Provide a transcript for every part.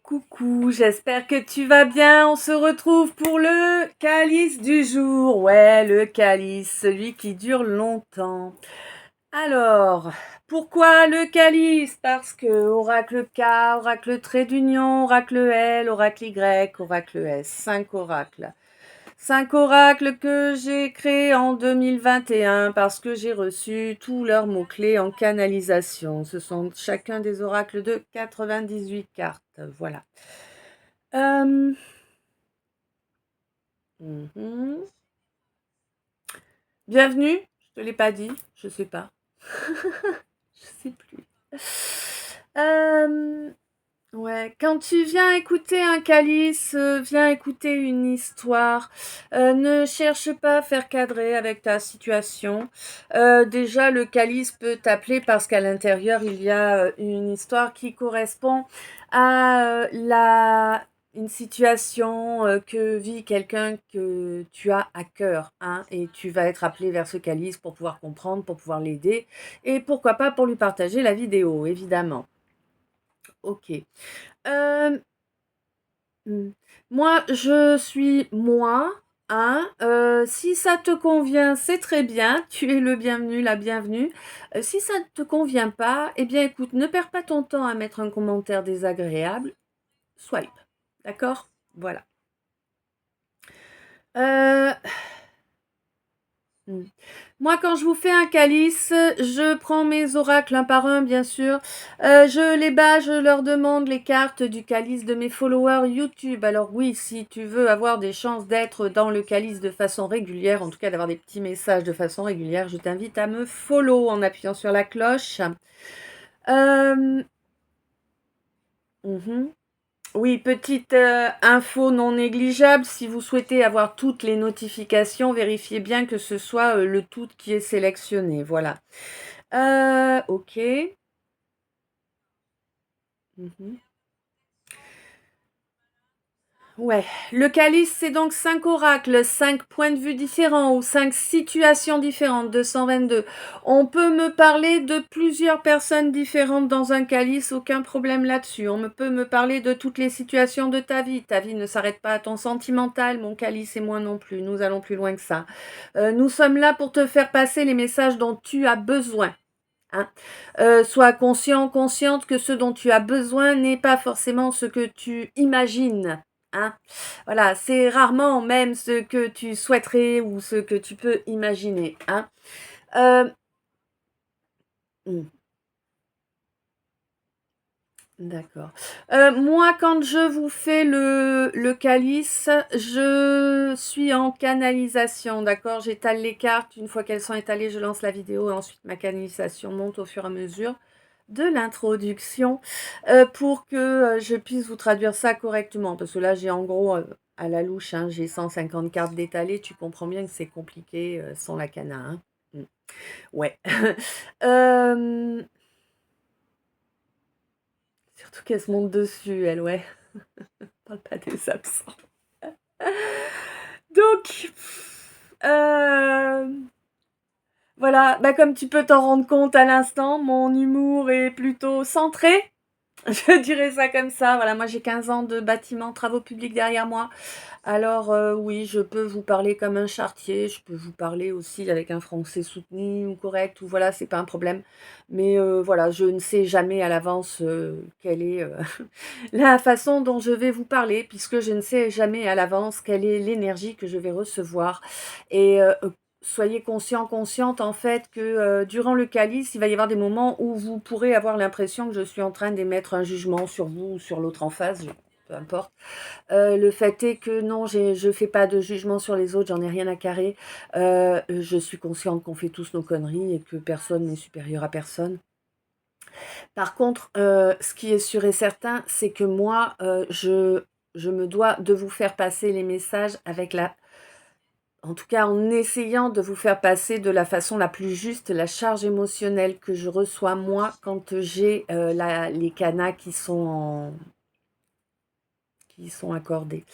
Coucou, j'espère que tu vas bien. On se retrouve pour le calice du jour. Ouais, le calice, celui qui dure longtemps. Alors, pourquoi le calice? Parce que oracle K, oracle trait d'union, oracle L, oracle Y, oracle S. 5 oracles. 5 oracles que j'ai créés en 2021 parce que j'ai reçu tous leurs mots-clés en canalisation. Ce sont chacun des oracles de 98 cartes. Voilà. Euh, mhm. Bienvenue. Je te l'ai pas dit. Je sais pas. Je sais plus. Euh, Ouais, quand tu viens écouter un calice, viens écouter une histoire. Ne cherche pas à faire cadrer avec ta situation. Déjà, le calice peut t'appeler parce qu'à l'intérieur, il y a une histoire qui correspond à une situation que vit quelqu'un que tu as à cœur, hein, et tu vas être appelé vers ce calice pour pouvoir comprendre, pour pouvoir l'aider, et pourquoi pas pour lui partager la vidéo, évidemment. Ok. Euh, hmm. Moi, je suis moi, hein. Si ça te convient, c'est très bien. Tu es le bienvenu, la bienvenue. Si ça ne te convient pas, eh bien, écoute, ne perds pas ton temps à mettre un commentaire désagréable. Swipe. D'accord? Voilà. Euh, hmm. Moi, quand je vous fais un calice, je prends mes oracles un par un, bien sûr. Je les bats, je leur demande les cartes du calice de mes followers YouTube. Alors oui, si tu veux avoir des chances d'être dans le calice de façon régulière, en tout cas d'avoir des petits messages de façon régulière, je t'invite à me follow en appuyant sur la cloche. Euh, mhm. Oui, petite info non négligeable, si vous souhaitez avoir toutes les notifications, vérifiez bien que ce soit le tout qui est sélectionné. Voilà. Ok. Mhm. Ouais, le calice, c'est donc 5 oracles, 5 points de vue différents ou 5 situations différentes, 222. On peut me parler de plusieurs personnes différentes dans un calice, aucun problème là-dessus. Peut me parler de toutes les situations de ta vie. Ta vie ne s'arrête pas à ton sentimental, mon calice et moi non plus. Nous allons plus loin que ça. Nous sommes là pour te faire passer les messages dont tu as besoin. Hein. Sois conscient, consciente que ce dont tu as besoin n'est pas forcément ce que tu imagines. Hein. Voilà, c'est rarement même ce que tu souhaiterais ou ce que tu peux imaginer. Hein. Euh, hmm. D'accord. Moi, quand je vous fais le calice, je suis en canalisation, d'accord? J'étale les cartes. Une fois qu'elles sont étalées, je lance la vidéo et ensuite ma canalisation monte au fur et à mesure de l'introduction pour que je puisse vous traduire ça correctement. Parce que là, j'ai en gros, à la louche, hein, j'ai 150 cartes d'étalées. Tu comprends bien que c'est compliqué sans la cana. Hein. Mm. Ouais. Euh, Surtout qu'elle se monte dessus, elle, ouais. Parle pas des absents. Donc, voilà, bah comme tu peux t'en rendre compte à l'instant, mon humour est plutôt centré. Je dirais ça comme ça. Voilà, moi j'ai 15 ans de bâtiment, travaux publics derrière moi. Alors oui, je peux vous parler comme un charretier, je peux vous parler aussi avec un français soutenu ou correct, ou voilà, c'est pas un problème. Mais voilà, je ne sais jamais à l'avance quelle est la façon dont je vais vous parler, puisque je ne sais jamais à l'avance quelle est l'énergie que je vais recevoir. Et soyez conscient, consciente en fait que durant le calice, il va y avoir des moments où vous pourrez avoir l'impression que je suis en train d'émettre un jugement sur vous ou sur l'autre en face, peu importe. Le fait est que non, je fais pas de jugement sur les autres, j'en ai rien à carrer. Je suis consciente qu'on fait tous nos conneries et que personne n'est supérieur à personne. Par contre, ce qui est sûr et certain, c'est que moi, je me dois de vous faire passer les messages avec en tout cas en essayant de vous faire passer de la façon la plus juste la charge émotionnelle que je reçois moi quand j'ai les canas qui sont accordés.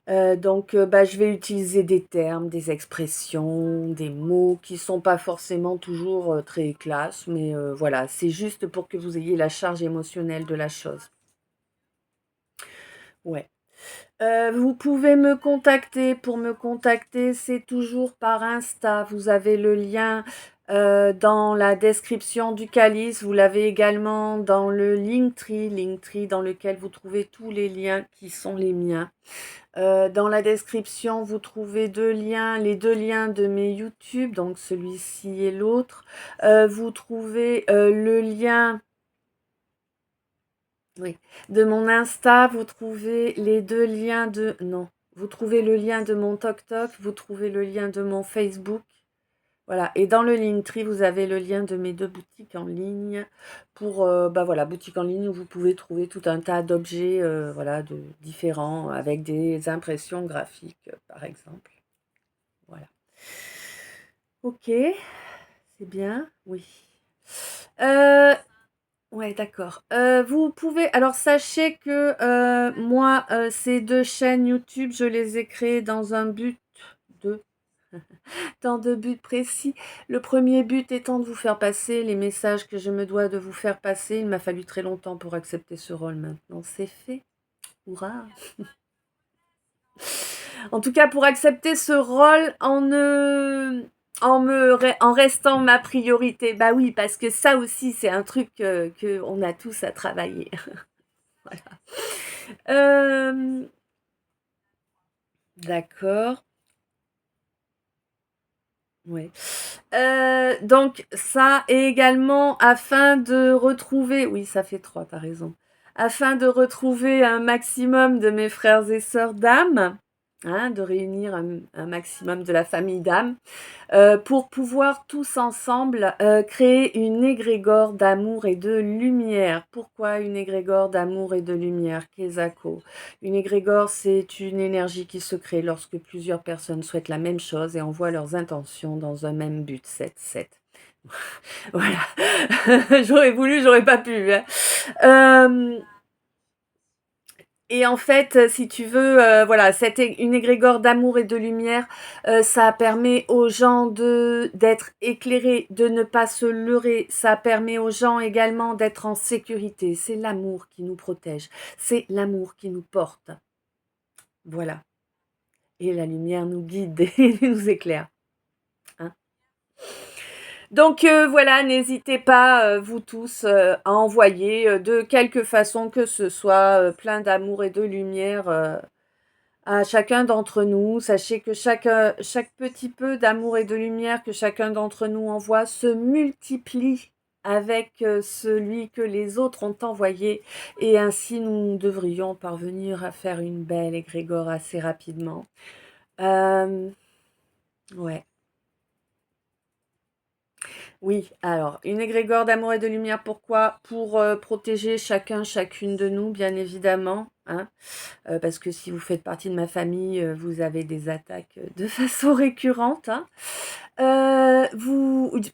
Donc, bah, je vais utiliser des termes, des expressions, des mots qui sont pas forcément toujours très classe, mais voilà, c'est juste pour que vous ayez la charge émotionnelle de la chose. Ouais. Vous pouvez me contacter. Pour me contacter, c'est toujours par Insta. Vous avez le lien dans la description du Calice. Vous l'avez également dans le Linktree dans lequel vous trouvez tous les liens qui sont les miens. Dans la description, vous trouvez les deux liens de mes YouTube, donc celui-ci et l'autre. Vous trouvez le lien, oui, de mon Insta, vous trouvez les deux liens de... Non, vous trouvez le lien de mon TokTok, vous trouvez le lien de mon Facebook. Voilà, et dans le Linktree, vous avez le lien de mes deux boutiques en ligne pour, bah voilà, boutique en ligne où vous pouvez trouver tout un tas d'objets, voilà, différents avec des impressions graphiques, par exemple. Voilà. Ok, c'est bien, oui. Euh, ouais, d'accord. Vous pouvez, alors sachez que moi, ces deux chaînes YouTube, je les ai créées de dans deux buts précis. Le premier but étant de vous faire passer les messages que je me dois de vous faire passer. Il m'a fallu très longtemps pour accepter ce rôle. Maintenant, c'est fait. Hurrah! En tout cas, pour accepter ce rôle en restant ma priorité. Bah oui, parce que ça aussi, c'est un truc que on a tous à travailler. Voilà. Euh, d'accord. Ouais. Donc ça et également afin de retrouver, oui ça fait trois, t'as raison, afin de retrouver un maximum de mes frères et sœurs d'âme, hein, de réunir un maximum de la famille d'âme, pour pouvoir tous ensemble créer une égrégore d'amour et de lumière. Pourquoi une égrégore d'amour et de lumière, Kezako? Une égrégore, c'est une énergie qui se crée lorsque plusieurs personnes souhaitent la même chose et envoient leurs intentions dans un même but. 7-7. Voilà. J'aurais voulu, j'aurais pas pu. Hein. Euh, et en fait, si tu veux, voilà, une égrégore d'amour et de lumière, ça permet aux gens d'être éclairés, de ne pas se leurrer. Ça permet aux gens également d'être en sécurité. C'est l'amour qui nous protège. C'est l'amour qui nous porte. Voilà. Et la lumière nous guide et nous éclaire. Hein. Donc voilà, n'hésitez pas, vous tous, à envoyer de quelque façon que ce soit plein d'amour et de lumière à chacun d'entre nous. Sachez que chaque petit peu d'amour et de lumière que chacun d'entre nous envoie se multiplie avec celui que les autres ont envoyé. Et ainsi, nous devrions parvenir à faire une belle égrégore assez rapidement. Ouais. Oui, alors, une égrégore d'amour et de lumière, pourquoi? Pour protéger chacune de nous, bien évidemment. Hein, parce que si vous faites partie de ma famille, vous avez des attaques de façon récurrente. Hein.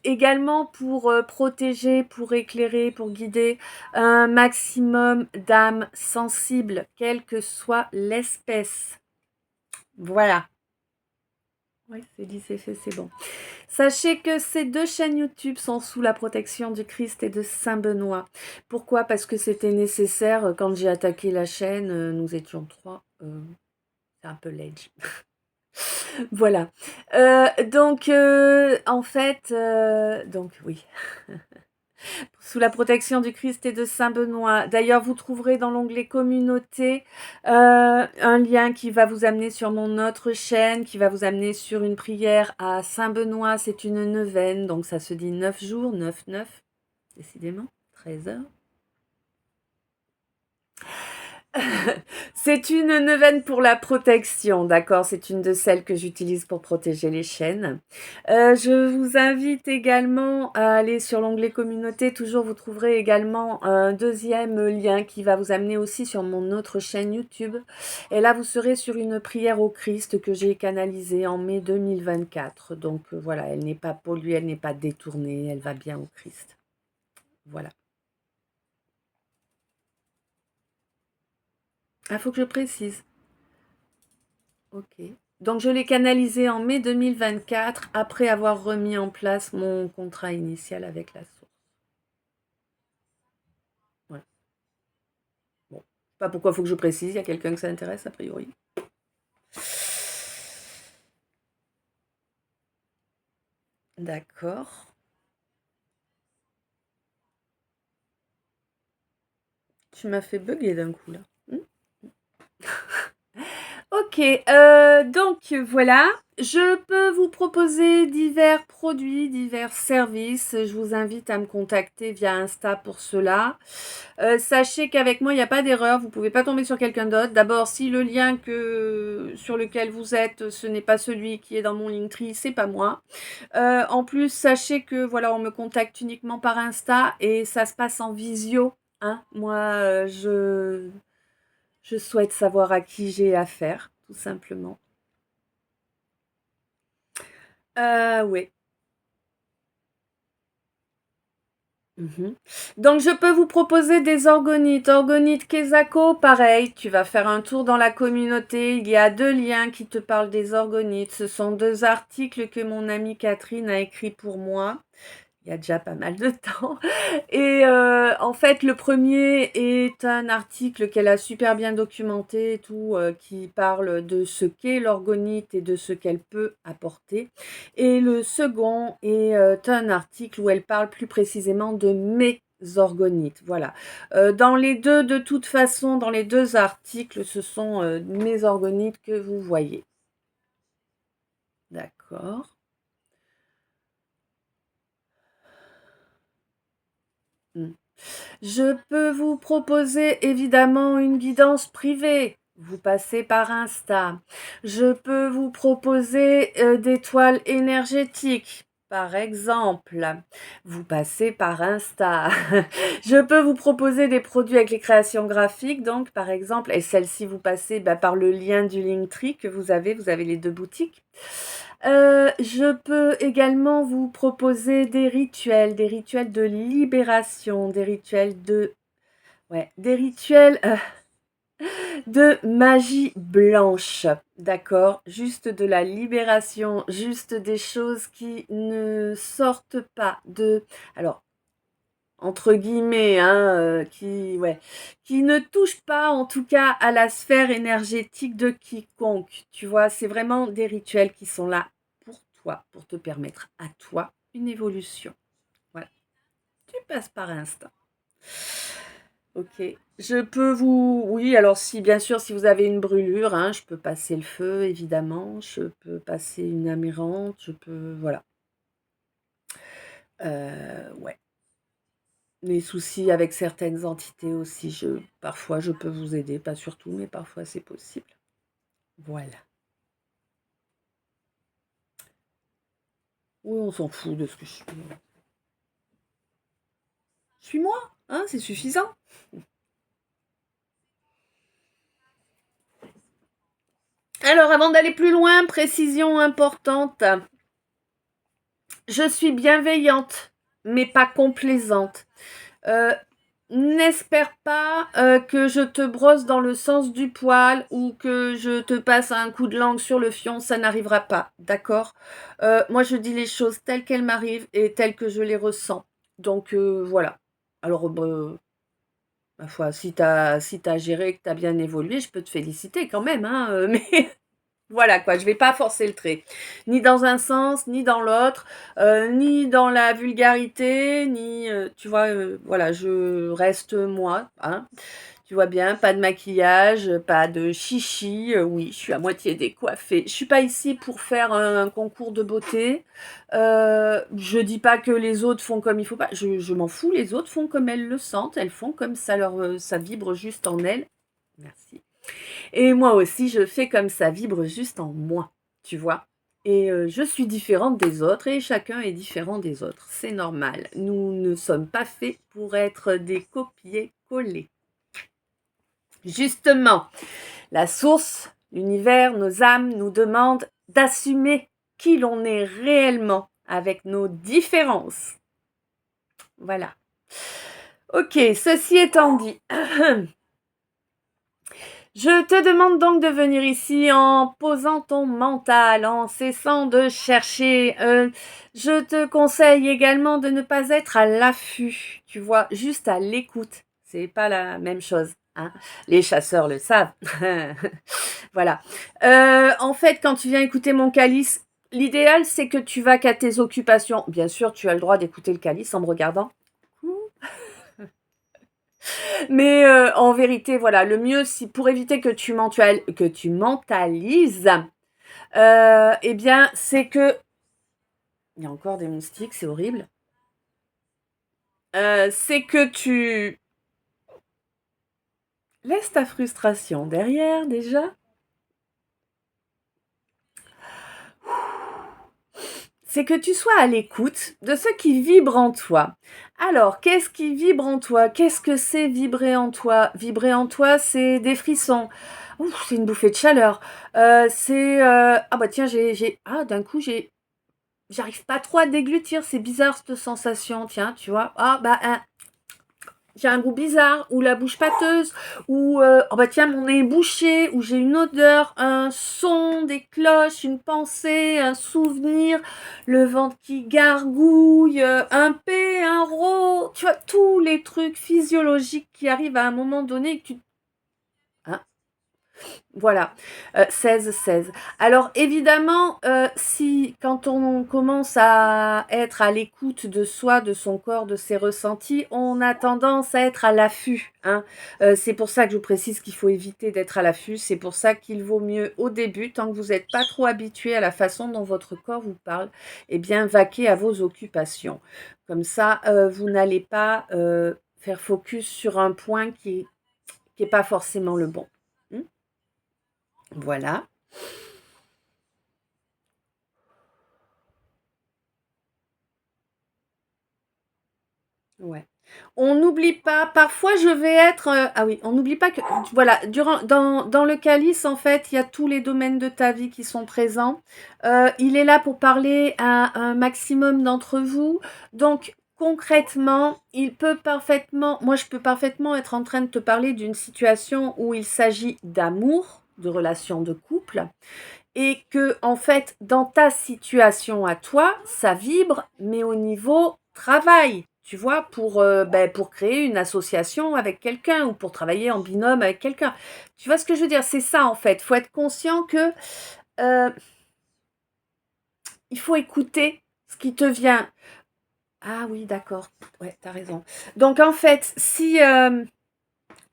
Également pour protéger, pour éclairer, pour guider un maximum d'âmes sensibles, quelle que soit l'espèce. Voilà. Oui, c'est dit, c'est fait, c'est bon. Sachez que ces deux chaînes YouTube sont sous la protection du Christ et de Saint Benoît. Pourquoi? Parce que c'était nécessaire. Quand j'ai attaqué la chaîne, nous étions trois. C'est un peu ledge. Voilà. Donc, en fait, donc oui. Sous la protection du Christ et de Saint Benoît. D'ailleurs, vous trouverez dans l'onglet communauté un lien qui va vous amener sur mon autre chaîne, qui va vous amener sur une prière à Saint Benoît. C'est une neuvaine, donc ça se dit 9 jours, 9-9, décidément, 13 heures. C'est une neuvaine pour la protection, d'accord? C'est une de celles que j'utilise pour protéger les chaînes. Je vous invite également à aller sur l'onglet communauté. Toujours, vous trouverez également un deuxième lien qui va vous amener aussi sur mon autre chaîne YouTube. Et là, vous serez sur une prière au Christ que j'ai canalisée en mai 2024. Donc voilà, elle n'est pas polluée, elle n'est pas détournée, elle va bien au Christ. Voilà. Ah, faut que je précise. Ok. Donc je l'ai canalisé en mai 2024 après avoir remis en place mon contrat initial avec la source. Ouais. Bon, Pas pourquoi il faut que je précise, il y a quelqu'un que ça intéresse, a priori. D'accord. Tu m'as fait bugger d'un coup, là. Ok, donc voilà, je peux vous proposer divers produits, divers services. Je vous invite à me contacter via Insta pour cela. Sachez qu'avec moi, il n'y a pas d'erreur, vous ne pouvez pas tomber sur quelqu'un d'autre. D'abord, si le lien sur lequel vous êtes, ce n'est pas celui qui est dans mon Linktree, c'est pas moi. En plus, sachez que voilà, on me contacte uniquement par Insta et ça se passe en visio. Hein. Moi, je souhaite savoir à qui j'ai affaire, tout simplement. Oui. Mhm. Donc, je peux vous proposer des orgonites. Orgonite Kesako, pareil, tu vas faire un tour dans la communauté. Il y a 2 liens qui te parlent des orgonites. Ce sont 2 articles que mon amie Catherine a écrits pour moi. Il y a déjà pas mal de temps. Et en fait, le premier est un article qu'elle a super bien documenté, et tout, qui parle de ce qu'est l'orgonite et de ce qu'elle peut apporter. Et le second est un article où elle parle plus précisément de mes orgonites. Voilà. Dans les deux, de toute façon, dans les 2 articles, ce sont mes orgonites que vous voyez. D'accord. Hmm. Je peux vous proposer évidemment une guidance privée. Vous passez par Insta. Je peux vous proposer des toiles énergétiques. Par exemple, vous passez par Insta. Je peux vous proposer des produits avec les créations graphiques, donc par exemple, et celle-ci vous passez par le lien du Linktree que vous avez les 2 boutiques. Je peux également vous proposer des rituels de libération, des rituels de magie blanche, d'accord? Juste de la libération, juste des choses qui ne sortent pas alors, entre guillemets, hein, qui ne touchent pas en tout cas à la sphère énergétique de quiconque. Tu vois, c'est vraiment des rituels qui sont là pour toi, pour te permettre à toi une évolution. Voilà, tu passes par instinct. Ok, oui, alors si bien sûr, si vous avez une brûlure, hein, je peux passer le feu, évidemment, je peux passer une amirante, voilà. Ouais. Les soucis avec certaines entités aussi, parfois je peux vous aider, pas surtout, mais parfois c'est possible. Voilà. Oui, on s'en fout de ce que je suis. Suis-moi, hein, c'est suffisant. Alors, avant d'aller plus loin, précision importante. Je suis bienveillante, mais pas complaisante. Euh, N'espère pas que je te brosse dans le sens du poil ou que je te passe un coup de langue sur le fion, ça n'arrivera pas, d'accord? Moi, je dis les choses telles qu'elles m'arrivent et telles que je les ressens. Donc, voilà. Alors, ma foi, si t'as géré, que t'as bien évolué, je peux te féliciter quand même, hein, mais voilà quoi, je vais pas forcer le trait. Ni dans un sens, ni dans l'autre, ni dans la vulgarité, ni, tu vois, voilà, je reste moi, hein. Tu vois bien, pas de maquillage, pas de chichi, oui, je suis à moitié décoiffée. Je suis pas ici pour faire un concours de beauté. Je dis pas que les autres font comme il faut pas, je m'en fous, les autres font comme elles le sentent, elles font comme ça vibre juste en elles. Merci. Et moi aussi, je fais comme ça vibre juste en moi, tu vois. Et je suis différente des autres et chacun est différent des autres. C'est normal. Nous ne sommes pas faits pour être des copier-coller. Justement, la source, l'univers, nos âmes nous demandent d'assumer qui l'on est réellement avec nos différences. Voilà. Ok, ceci étant dit, je te demande donc de venir ici en posant ton mental, en cessant de chercher. Je te conseille également de ne pas être à l'affût, tu vois, juste à l'écoute. C'est pas la même chose. hein. Les chasseurs le savent. Voilà. En fait, quand tu viens écouter mon calice, l'idéal, c'est que tu vas qu'à tes occupations. Bien sûr, tu as le droit d'écouter le calice en me regardant. Mais en vérité, voilà, le mieux, si pour éviter que tu mentalises, eh bien, c'est que il y a encore des moustiques, c'est horrible. C'est que tu laisses ta frustration derrière déjà. C'est que tu sois à l'écoute de ce qui vibre en toi. Alors, qu'est-ce qui vibre en toi? Qu'est-ce que c'est vibrer en toi? Vibrer en toi, c'est des frissons. Ouf, c'est une bouffée de chaleur. Ah bah tiens, d'un coup, j'arrive pas trop à déglutir. C'est bizarre cette sensation. Tiens, tu vois. J'ai un goût bizarre, ou la bouche pâteuse, ou oh bah tiens, mon nez est bouché, ou j'ai une odeur, un son, des cloches, une pensée, un souvenir, le ventre qui gargouille, un P, un rot, tu vois, tous les trucs physiologiques qui arrivent à un moment donné que tu... Hein. Voilà, 16-16. Alors évidemment, si quand on commence à être à l'écoute de soi, de son corps, de ses ressentis, on a tendance à être à l'affût, hein. C'est pour ça que je vous précise qu'il faut éviter d'être à l'affût. C'est pour ça qu'il vaut mieux au début, tant que vous n'êtes pas trop habitué à la façon dont votre corps vous parle, eh bien vaquer à vos occupations. Comme ça, vous n'allez pas faire focus sur un point qui est pas forcément le bon. Hmm. Voilà. Ouais. On n'oublie pas, parfois je vais être, ah oui, on n'oublie pas que, voilà, dans le calice, en fait, il y a tous les domaines de ta vie qui sont présents. Il est là pour parler à un maximum d'entre vous. Donc, concrètement, moi je peux parfaitement être en train de te parler d'une situation où il s'agit d'amour, de relation de couple, et que, en fait, dans ta situation à toi, ça vibre, mais au niveau travail. Tu vois, pour créer une association avec quelqu'un ou pour travailler en binôme avec quelqu'un. Tu vois ce que je veux dire? C'est ça, en fait. Il faut être conscient que euh, il faut écouter ce qui te vient. Ah oui, d'accord. Ouais, t'as raison. Donc, en fait, si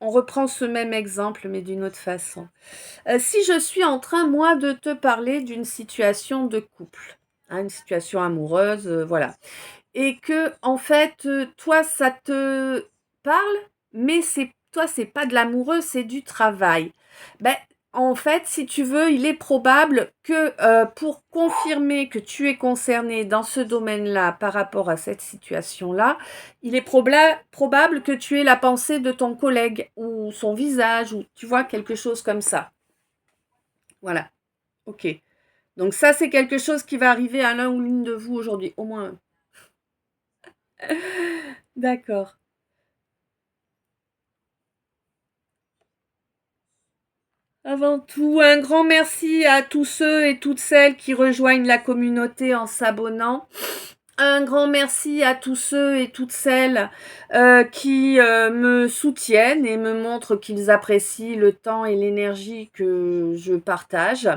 on reprend ce même exemple, mais d'une autre façon. Si je suis en train, moi, de te parler d'une situation de couple, hein, une situation amoureuse, voilà, et que en fait, toi, ça te parle, mais c'est pas de l'amoureux, c'est du travail. Ben, en fait, si tu veux, il est probable que pour confirmer que tu es concerné dans ce domaine-là par rapport à cette situation-là, il est probable que tu aies la pensée de ton collègue ou son visage ou tu vois quelque chose comme ça. Voilà. Ok. Donc ça, c'est quelque chose qui va arriver à l'un ou l'une de vous aujourd'hui, au moins un. D'accord. Avant tout, un grand merci à tous ceux et toutes celles qui rejoignent la communauté en s'abonnant. Un grand merci à tous ceux et toutes celles qui me soutiennent et me montrent qu'ils apprécient le temps et l'énergie que je partage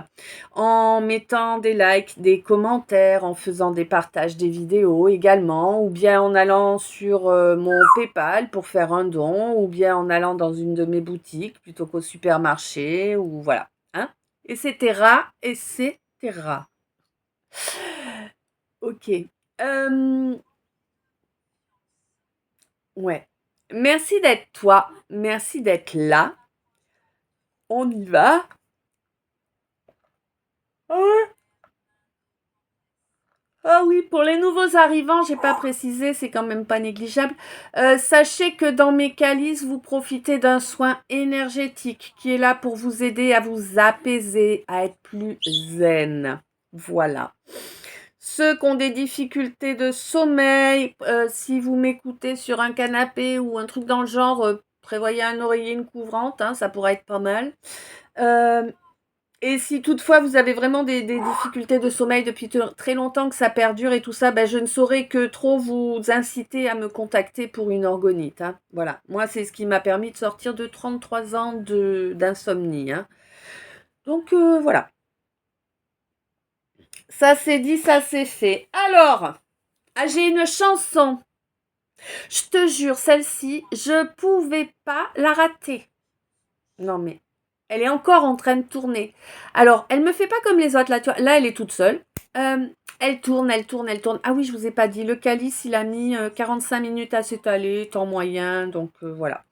en mettant des likes, des commentaires, en faisant des partages des vidéos également, ou bien en allant sur mon PayPal pour faire un don, ou bien en allant dans une de mes boutiques plutôt qu'au supermarché, ou voilà, hein, etc., etc. Ok. Euh, Ouais. Merci d'être toi. Merci d'être là. On y va. Ah ouais. Ah oui, pour les nouveaux arrivants, j'ai pas précisé, c'est quand même pas négligeable. Sachez que dans mes calices, vous profitez d'un soin énergétique qui est là pour vous aider à vous apaiser, à être plus zen. Voilà. Ceux qui ont des difficultés de sommeil, si vous m'écoutez sur un canapé ou un truc dans le genre, prévoyez un oreiller, une couvrante, hein, ça pourrait être pas mal. Euh, Et si toutefois vous avez vraiment des difficultés de sommeil depuis très longtemps, que ça perdure et tout ça, ben je ne saurais que trop vous inciter à me contacter pour une orgonite. Hein. Voilà, moi c'est ce qui m'a permis de sortir de 33 ans d'insomnie. Hein. Donc voilà, ça c'est dit, ça c'est fait. Alors, j'ai une chanson. Je te jure, celle-ci, je pouvais pas la rater. Non mais, elle est encore en train de tourner. Alors, elle me fait pas comme les autres, là, tu vois. Là, elle est toute seule. Elle tourne, elle tourne, elle tourne. Ah oui, je vous ai pas dit, le calice, il a mis 45 minutes à s'étaler, temps moyen, donc voilà.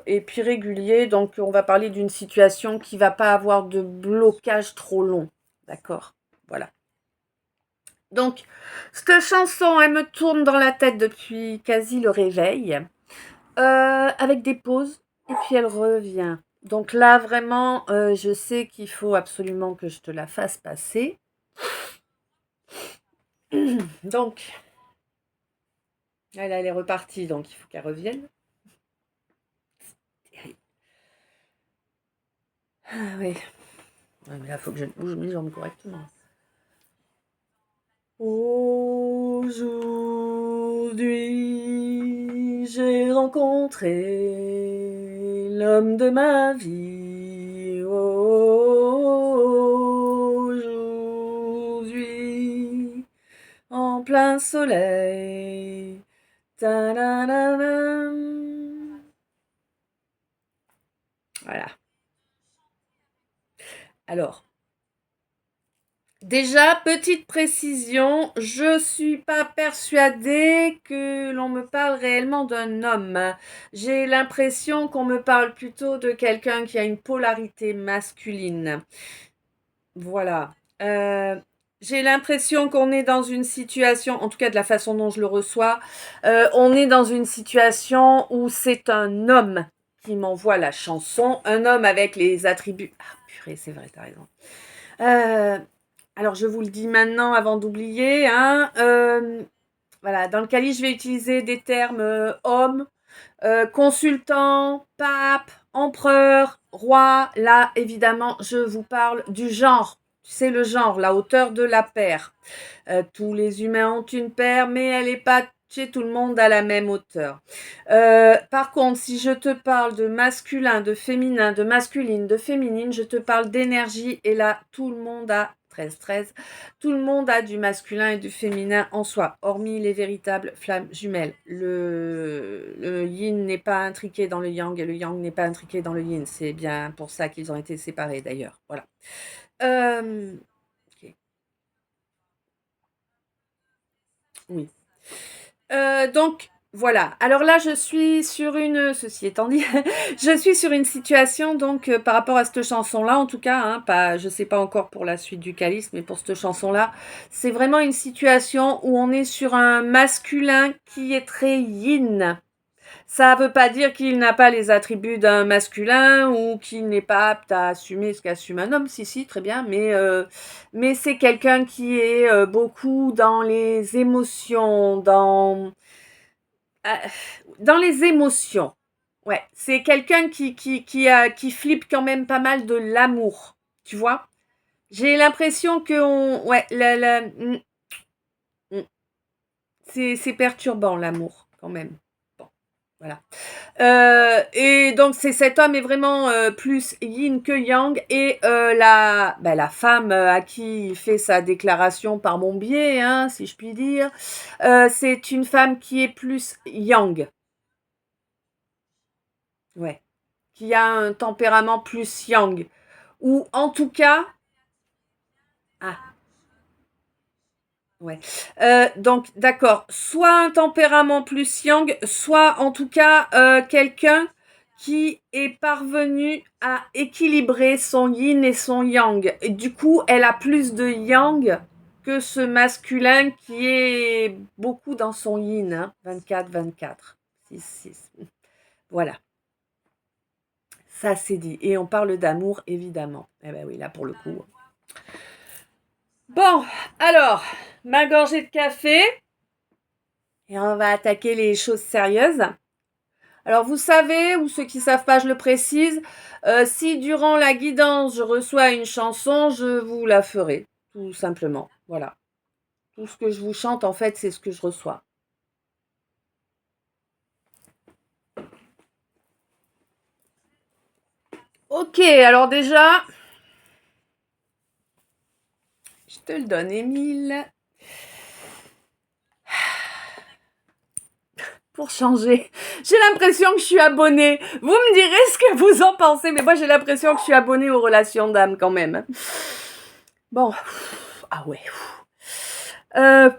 Et puis régulier, donc on va parler d'une situation qui va pas avoir de blocage trop long. D'accord? Voilà. Donc, cette chanson, elle me tourne dans la tête depuis quasi le réveil, avec des pauses, et puis elle revient. Donc là, vraiment, je sais qu'il faut absolument que je te la fasse passer. Donc, elle est repartie, donc il faut qu'elle revienne. Ah oui. Ouais, mais là, il faut que je bouge mes jambes correctement. Aujourd'hui, j'ai rencontré l'homme de ma vie. Aujourd'hui, en plein soleil. Ta-da-da-dam. Voilà. Alors, déjà, petite précision, je suis pas persuadée que l'on me parle réellement d'un homme. J'ai l'impression qu'on me parle plutôt de quelqu'un qui a une polarité masculine. Voilà. J'ai l'impression qu'on est dans une situation, en tout cas de la façon dont je le reçois, on est dans une situation où c'est un homme qui m'envoie la chanson, un homme avec les attributs. Ah purée, c'est vrai, t'as raison. Euh, alors je vous le dis maintenant avant d'oublier, hein, voilà, dans le calice, je vais utiliser des termes homme, consultant, pape, empereur, roi. Là, évidemment, je vous parle du genre. C'est le genre, la hauteur de la paire. Tous les humains ont une paire, mais elle n'est pas chez tout le monde à la même hauteur. Par contre, si je te parle de masculin, de féminin, de masculine, de féminine, je te parle d'énergie et là, tout le monde a 13-13. Tout le monde a du masculin et du féminin en soi, hormis les véritables flammes jumelles. Le yin n'est pas intriqué dans le yang et le yang n'est pas intriqué dans le yin. C'est bien pour ça qu'ils ont été séparés d'ailleurs. Voilà. Ok. Oui. Donc voilà. Alors là, je suis sur ceci étant dit, je suis sur une situation donc par rapport à cette chanson-là, en tout cas, hein, pas, je sais pas encore pour la suite du calice, mais pour cette chanson-là, c'est vraiment une situation où on est sur un masculin qui est très yin. Ça ne veut pas dire qu'il n'a pas les attributs d'un masculin ou qu'il n'est pas apte à assumer ce qu'assume un homme. Si, si, très bien. Mais c'est quelqu'un qui est beaucoup dans les émotions, euh, dans les émotions. Ouais, c'est quelqu'un qui flippe quand même pas mal de l'amour. Tu vois? J'ai l'impression que ouais, mm, c'est perturbant l'amour quand même. Bon, voilà. Et donc c'est cet homme est vraiment plus yin que yang et la femme à qui il fait sa déclaration par mon biais, hein, si je puis dire, c'est une femme qui est plus yang, ouais, qui a un tempérament plus yang, ou en tout cas, ah ouais, donc d'accord, soit un tempérament plus yang, soit en tout cas quelqu'un qui est parvenu à équilibrer son yin et son yang. Et du coup, elle a plus de yang que ce masculin qui est beaucoup dans son yin. Hein. 24-24. 6-6. Voilà, ça c'est dit. Et on parle d'amour, évidemment. Eh ben oui, là pour le coup. Bon, alors, ma gorgée de café. Et on va attaquer les choses sérieuses. Alors vous savez, ou ceux qui ne savent pas, je le précise, si durant la guidance je reçois une chanson, je vous la ferai, tout simplement. Voilà. Tout ce que je vous chante, en fait, c'est ce que je reçois. Ok, alors déjà, je te le donne, Émile. Pour changer. J'ai l'impression que je suis abonnée. Vous me direz ce que vous en pensez, mais moi j'ai l'impression que je suis abonnée aux relations d'âme quand même. Bon. Ah ouais. Euh,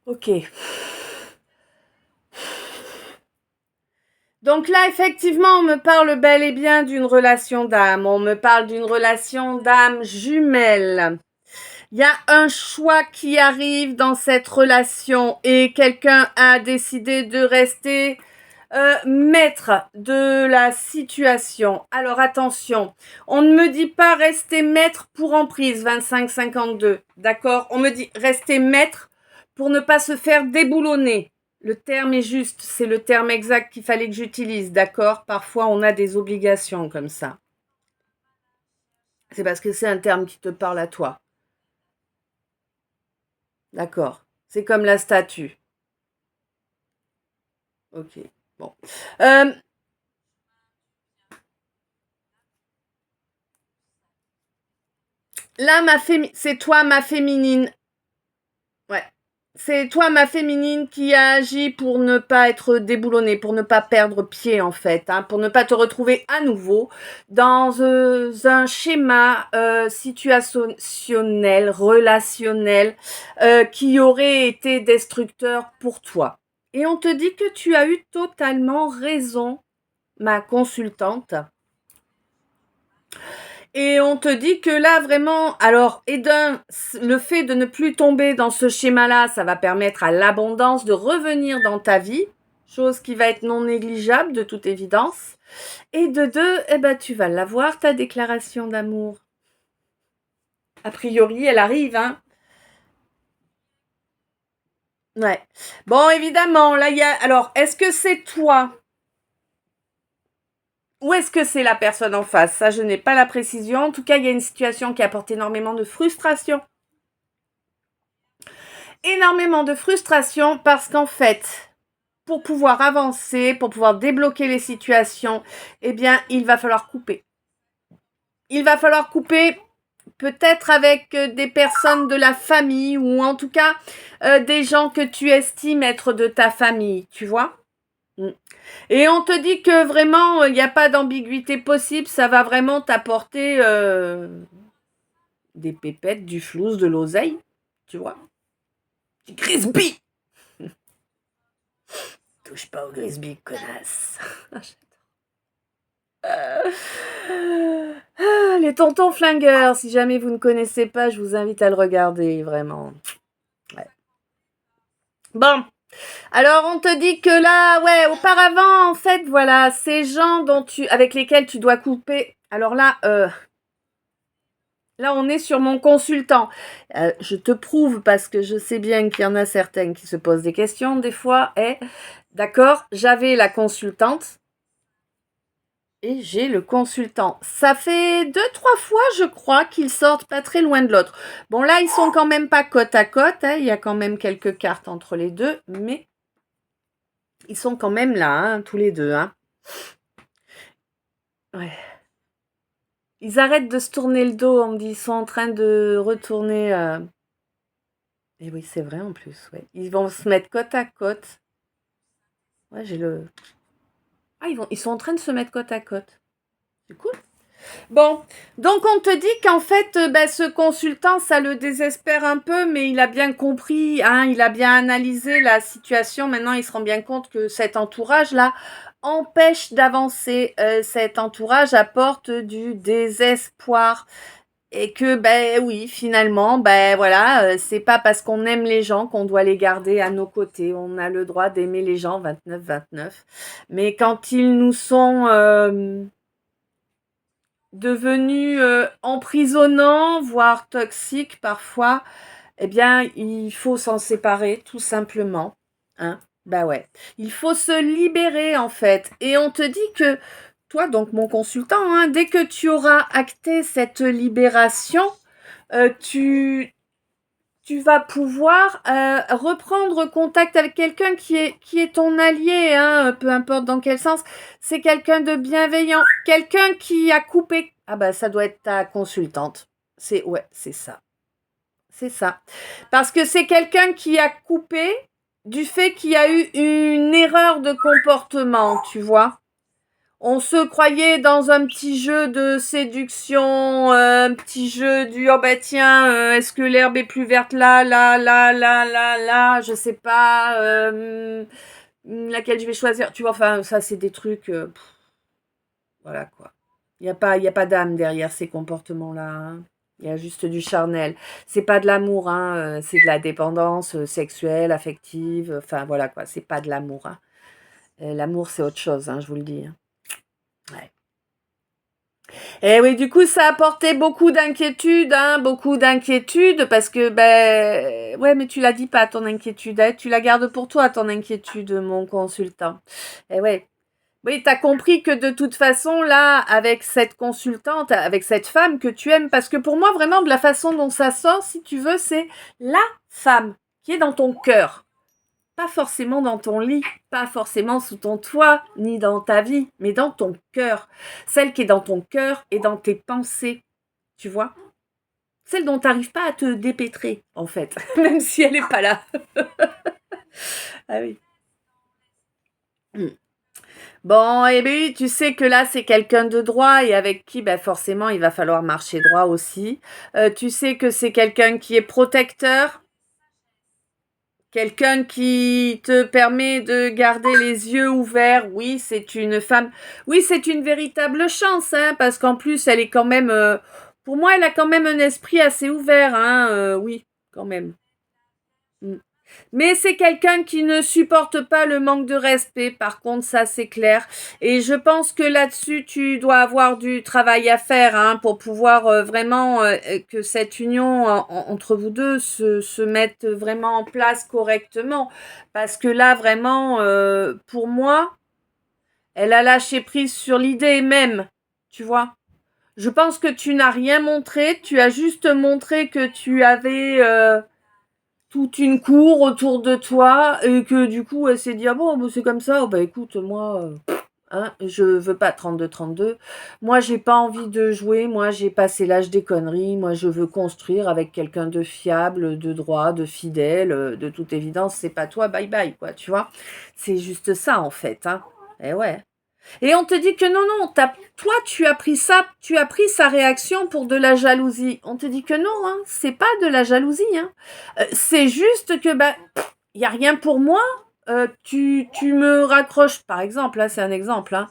ok. Donc là, effectivement, on me parle bel et bien d'une relation d'âme. On me parle d'une relation d'âme jumelle. Il y a un choix qui arrive dans cette relation et quelqu'un a décidé de rester maître de la situation. Alors attention, on ne me dit pas rester maître pour emprise 25-52, d'accord? On me dit rester maître pour ne pas se faire déboulonner. Le terme est juste, c'est le terme exact qu'il fallait que j'utilise, d'accord? Parfois on a des obligations comme ça. C'est parce que c'est un terme qui te parle à toi. D'accord. C'est comme la statue. Ok. Bon. Euh, là, c'est toi, ma féminine. Ouais. C'est toi, ma féminine, qui a agi pour ne pas être déboulonnée, pour ne pas perdre pied, en fait, hein, pour ne pas te retrouver à nouveau dans un schéma situationnel, relationnel, qui aurait été destructeur pour toi. Et on te dit que tu as eu totalement raison, ma consultante. Et on te dit que là, vraiment, alors, le fait de ne plus tomber dans ce schéma-là, ça va permettre à l'abondance de revenir dans ta vie, chose qui va être non négligeable de toute évidence. Et de deux, eh ben, tu vas l'avoir, ta déclaration d'amour. A priori, elle arrive, hein. Ouais. Bon, évidemment, là, il y a... Alors, est-ce que c'est toi ou est-ce que c'est la personne en face? Ça, je n'ai pas la précision. En tout cas, il y a une situation qui apporte énormément de frustration. Énormément de frustration parce qu'en fait, pour pouvoir avancer, pour pouvoir débloquer les situations, eh bien, il va falloir couper. Il va falloir couper peut-être avec des personnes de la famille ou en tout cas des gens que tu estimes être de ta famille, tu vois. Et on te dit que vraiment, il n'y a pas d'ambiguïté possible, ça va vraiment t'apporter des pépettes, du flouze, de l'oseille, tu vois. Du Grisby. Touche pas au Grisby, connasse. Les tontons flingueurs, si jamais vous ne connaissez pas, je vous invite à le regarder, vraiment. Ouais. Bon, alors on te dit que là, ouais, auparavant, en fait, voilà, ces gens avec lesquels tu dois couper. Alors là, on est sur mon consultant. Je te prouve parce que je sais bien qu'il y en a certaines qui se posent des questions des fois. D'accord, j'avais la consultante. Et j'ai le consultant. Ça fait 2-3 fois, je crois, qu'ils sortent pas très loin de l'autre. Bon, là, ils sont quand même pas côte à côte. Hein. Il y a quand même quelques cartes entre les deux. Mais ils sont quand même là, hein, tous les deux. Hein. Ouais. Ils arrêtent de se tourner le dos. On me dit ils sont en train de retourner. Et oui, c'est vrai en plus. Ouais. Ils vont se mettre côte à côte. Ouais, j'ai le... Ah, ils sont en train de se mettre côte à côte. C'est cool. Bon, donc on te dit qu'en fait, ce consultant, ça le désespère un peu, mais il a bien compris, hein, il a bien analysé la situation. Maintenant, il se rend bien compte que cet entourage-là empêche d'avancer. Cet entourage apporte du désespoir. Et que, oui, finalement, voilà, c'est pas parce qu'on aime les gens qu'on doit les garder à nos côtés. On a le droit d'aimer les gens 29-29. Mais quand ils nous sont... devenus emprisonnants, voire toxiques parfois, eh bien, il faut s'en séparer, tout simplement. Hein? Bah ouais. Il faut se libérer, en fait. Et on te dit que, toi, donc mon consultant, hein, dès que tu auras acté cette libération, tu vas pouvoir reprendre contact avec quelqu'un qui est ton allié, hein, peu importe dans quel sens. C'est quelqu'un de bienveillant, quelqu'un qui a coupé. Ah bah ça doit être ta consultante. Ouais, c'est ça. C'est ça. Parce que c'est quelqu'un qui a coupé du fait qu'il y a eu une erreur de comportement, tu vois. On se croyait dans un petit jeu de séduction, un petit jeu du oh bah tiens, est-ce que l'herbe est plus verte là, là, là, là, là, là, je sais pas, laquelle je vais choisir. Tu vois, enfin, ça c'est des trucs, voilà quoi. Il y a pas d'âme derrière ces comportements-là, hein. Il y a juste du charnel. C'est pas de l'amour, hein, c'est de la dépendance sexuelle, affective. Enfin voilà quoi, c'est pas de l'amour, hein. L'amour c'est autre chose, hein, je vous le dis, hein. Ouais. Et oui, du coup, ça a apporté beaucoup d'inquiétude, hein, beaucoup d'inquiétude, parce que, ben, ouais, mais tu la dis pas, ton inquiétude, hein, tu la gardes pour toi, ton inquiétude, mon consultant. Et ouais. Oui, t'as compris que de toute façon, là, avec cette consultante, avec cette femme que tu aimes, parce que pour moi, vraiment, de la façon dont ça sort, si tu veux, c'est la femme qui est dans ton cœur. Pas forcément dans ton lit, pas forcément sous ton toit, ni dans ta vie, mais dans ton cœur. Celle qui est dans ton cœur et dans tes pensées, tu vois. Celle dont tu n'arrives pas à te dépêtrer, en fait, même si elle n'est pas là. Ah oui. Hmm. Bon, eh bien, tu sais que là, c'est quelqu'un de droit et avec qui, ben, forcément, il va falloir marcher droit aussi. Tu sais que c'est quelqu'un qui est protecteur, quelqu'un qui te permet de garder les yeux ouverts. Oui, c'est une femme. Oui, c'est une véritable chance, hein, parce qu'en plus, elle est quand même. Pour moi, elle a quand même un esprit assez ouvert, hein. Oui, quand même. Mm. Mais c'est quelqu'un qui ne supporte pas le manque de respect, par contre, ça c'est clair. Et je pense que là-dessus, tu dois avoir du travail à faire, hein, pour pouvoir vraiment que cette union entre vous deux se mette vraiment en place correctement. Parce que là, vraiment, pour moi, elle a lâché prise sur l'idée même, tu vois. Je pense que tu n'as rien montré, tu as juste montré que tu avais toute une cour autour de toi et que du coup elle s'est dit ah bon bah, c'est comme ça. Oh, bah écoute moi hein, je veux pas 32 moi j'ai pas envie de jouer, moi j'ai passé l'âge des conneries, moi je veux construire avec quelqu'un de fiable, de droit, de fidèle, de toute évidence c'est pas toi, bye bye quoi, tu vois, c'est juste ça en fait, hein. Et ouais. Et on te dit que non, non, toi, tu as pris ça, tu as pris sa réaction pour de la jalousie. On te dit que non, hein, c'est pas de la jalousie, hein. C'est juste que, bah, il n'y a rien pour moi. Tu me raccroches, par exemple, là, c'est un exemple, hein.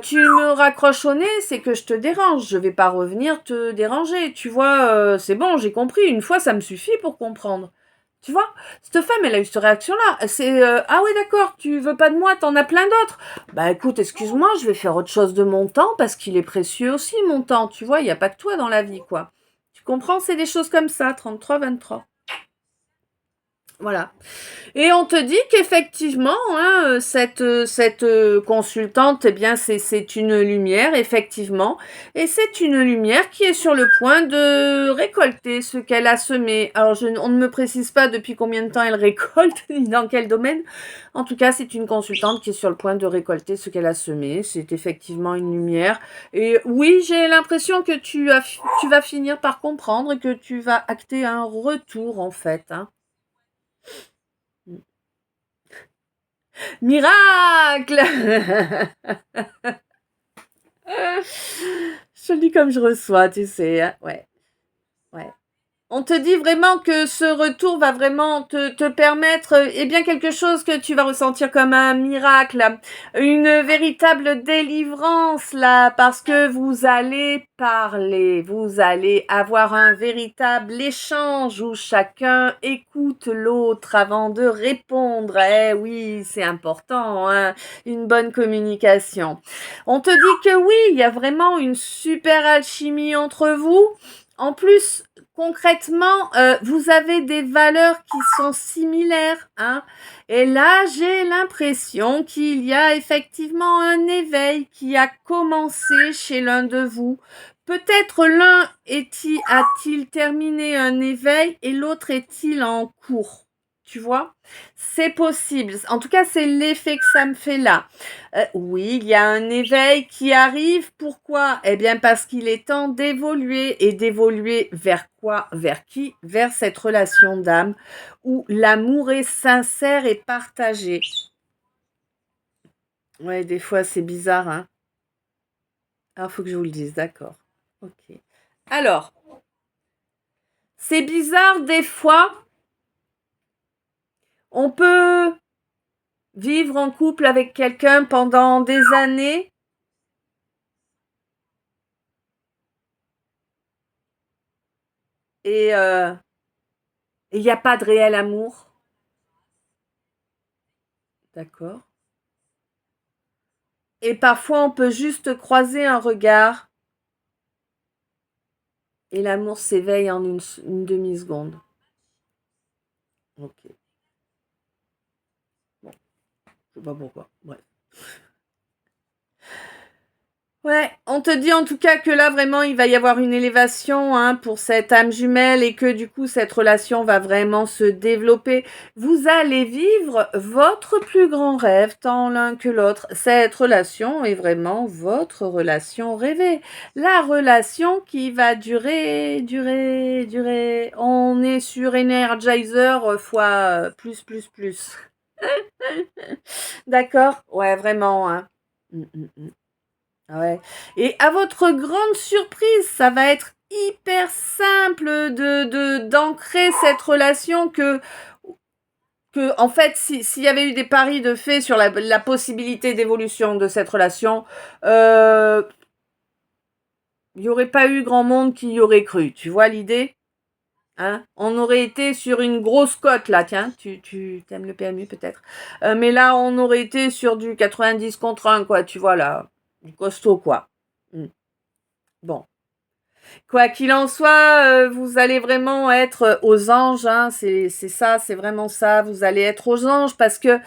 Tu me raccroches au nez, c'est que je te dérange. Je vais pas revenir te déranger. Tu vois, c'est bon, j'ai compris. Une fois, ça me suffit pour comprendre. Tu vois, cette femme, elle a eu cette réaction-là. C'est ah ouais, d'accord, tu veux pas de moi, t'en as plein d'autres. Bah écoute, excuse-moi, je vais faire autre chose de mon temps parce qu'il est précieux aussi, mon temps. Tu vois, il n'y a pas que toi dans la vie, quoi. Tu comprends, c'est des choses comme ça, 33-23. Voilà. Et on te dit qu'effectivement, hein, cette consultante, eh bien, c'est une lumière, effectivement. Et c'est une lumière qui est sur le point de récolter ce qu'elle a semé. Alors, on ne me précise pas depuis combien de temps elle récolte, ni dans quel domaine. En tout cas, c'est une consultante qui est sur le point de récolter ce qu'elle a semé. C'est effectivement une lumière. Et oui, j'ai l'impression que tu vas finir par comprendre et que tu vas acter un retour, en fait, hein. Miracle! Je le dis comme je reçois, tu sais, hein. Ouais, ouais. On te dit vraiment que ce retour va vraiment te permettre, eh bien, quelque chose que tu vas ressentir comme un miracle, une véritable délivrance, là, parce que vous allez parler, vous allez avoir un véritable échange où chacun écoute l'autre avant de répondre. Eh oui, c'est important, hein, une bonne communication. On te dit que oui, il y a vraiment une super alchimie entre vous. En plus, concrètement, vous avez des valeurs qui sont similaires, hein. Et là, j'ai l'impression qu'il y a effectivement un éveil qui a commencé chez l'un de vous. Peut-être l'un a-t-il terminé un éveil et l'autre est-il en cours. Tu vois? C'est possible. En tout cas, c'est l'effet que ça me fait là. Oui, il y a un éveil qui arrive. Pourquoi? Eh bien, parce qu'il est temps d'évoluer. Et d'évoluer vers quoi? Vers qui? Vers cette relation d'âme où l'amour est sincère et partagé. Ouais, des fois, c'est bizarre, hein. Alors, faut que je vous le dise, d'accord. Ok. Alors, c'est bizarre des fois. On peut vivre en couple avec quelqu'un pendant des années et il n'y a pas de réel amour. D'accord. Et parfois, on peut juste croiser un regard et l'amour s'éveille en une demi-seconde. Ok. Bon, je sais pas pourquoi. Bref. Ouais, on te dit en tout cas que là vraiment il va y avoir une élévation hein, pour cette âme jumelle et que du coup cette relation va vraiment se développer. Vous allez vivre votre plus grand rêve tant l'un que l'autre. Cette relation est vraiment votre relation rêvée. La relation qui va durer. On est sur Energizer fois plus. D'accord? Ouais, vraiment. Hein. Ouais. Et à votre grande surprise, ça va être hyper simple d'ancrer cette relation que en fait, s'il y avait eu des paris de fait sur la possibilité d'évolution de cette relation, il n'y aurait pas eu grand monde qui y aurait cru. Tu vois l'idée? Hein, on aurait été sur une grosse cote là, tiens, tu aimes le PMU peut-être. Mais là, on aurait été sur du 90 contre 1, quoi, tu vois là, du costaud, quoi. Bon. Quoi qu'il en soit, vous allez vraiment être aux anges, hein, c'est ça, c'est vraiment ça. Vous allez être aux anges parce que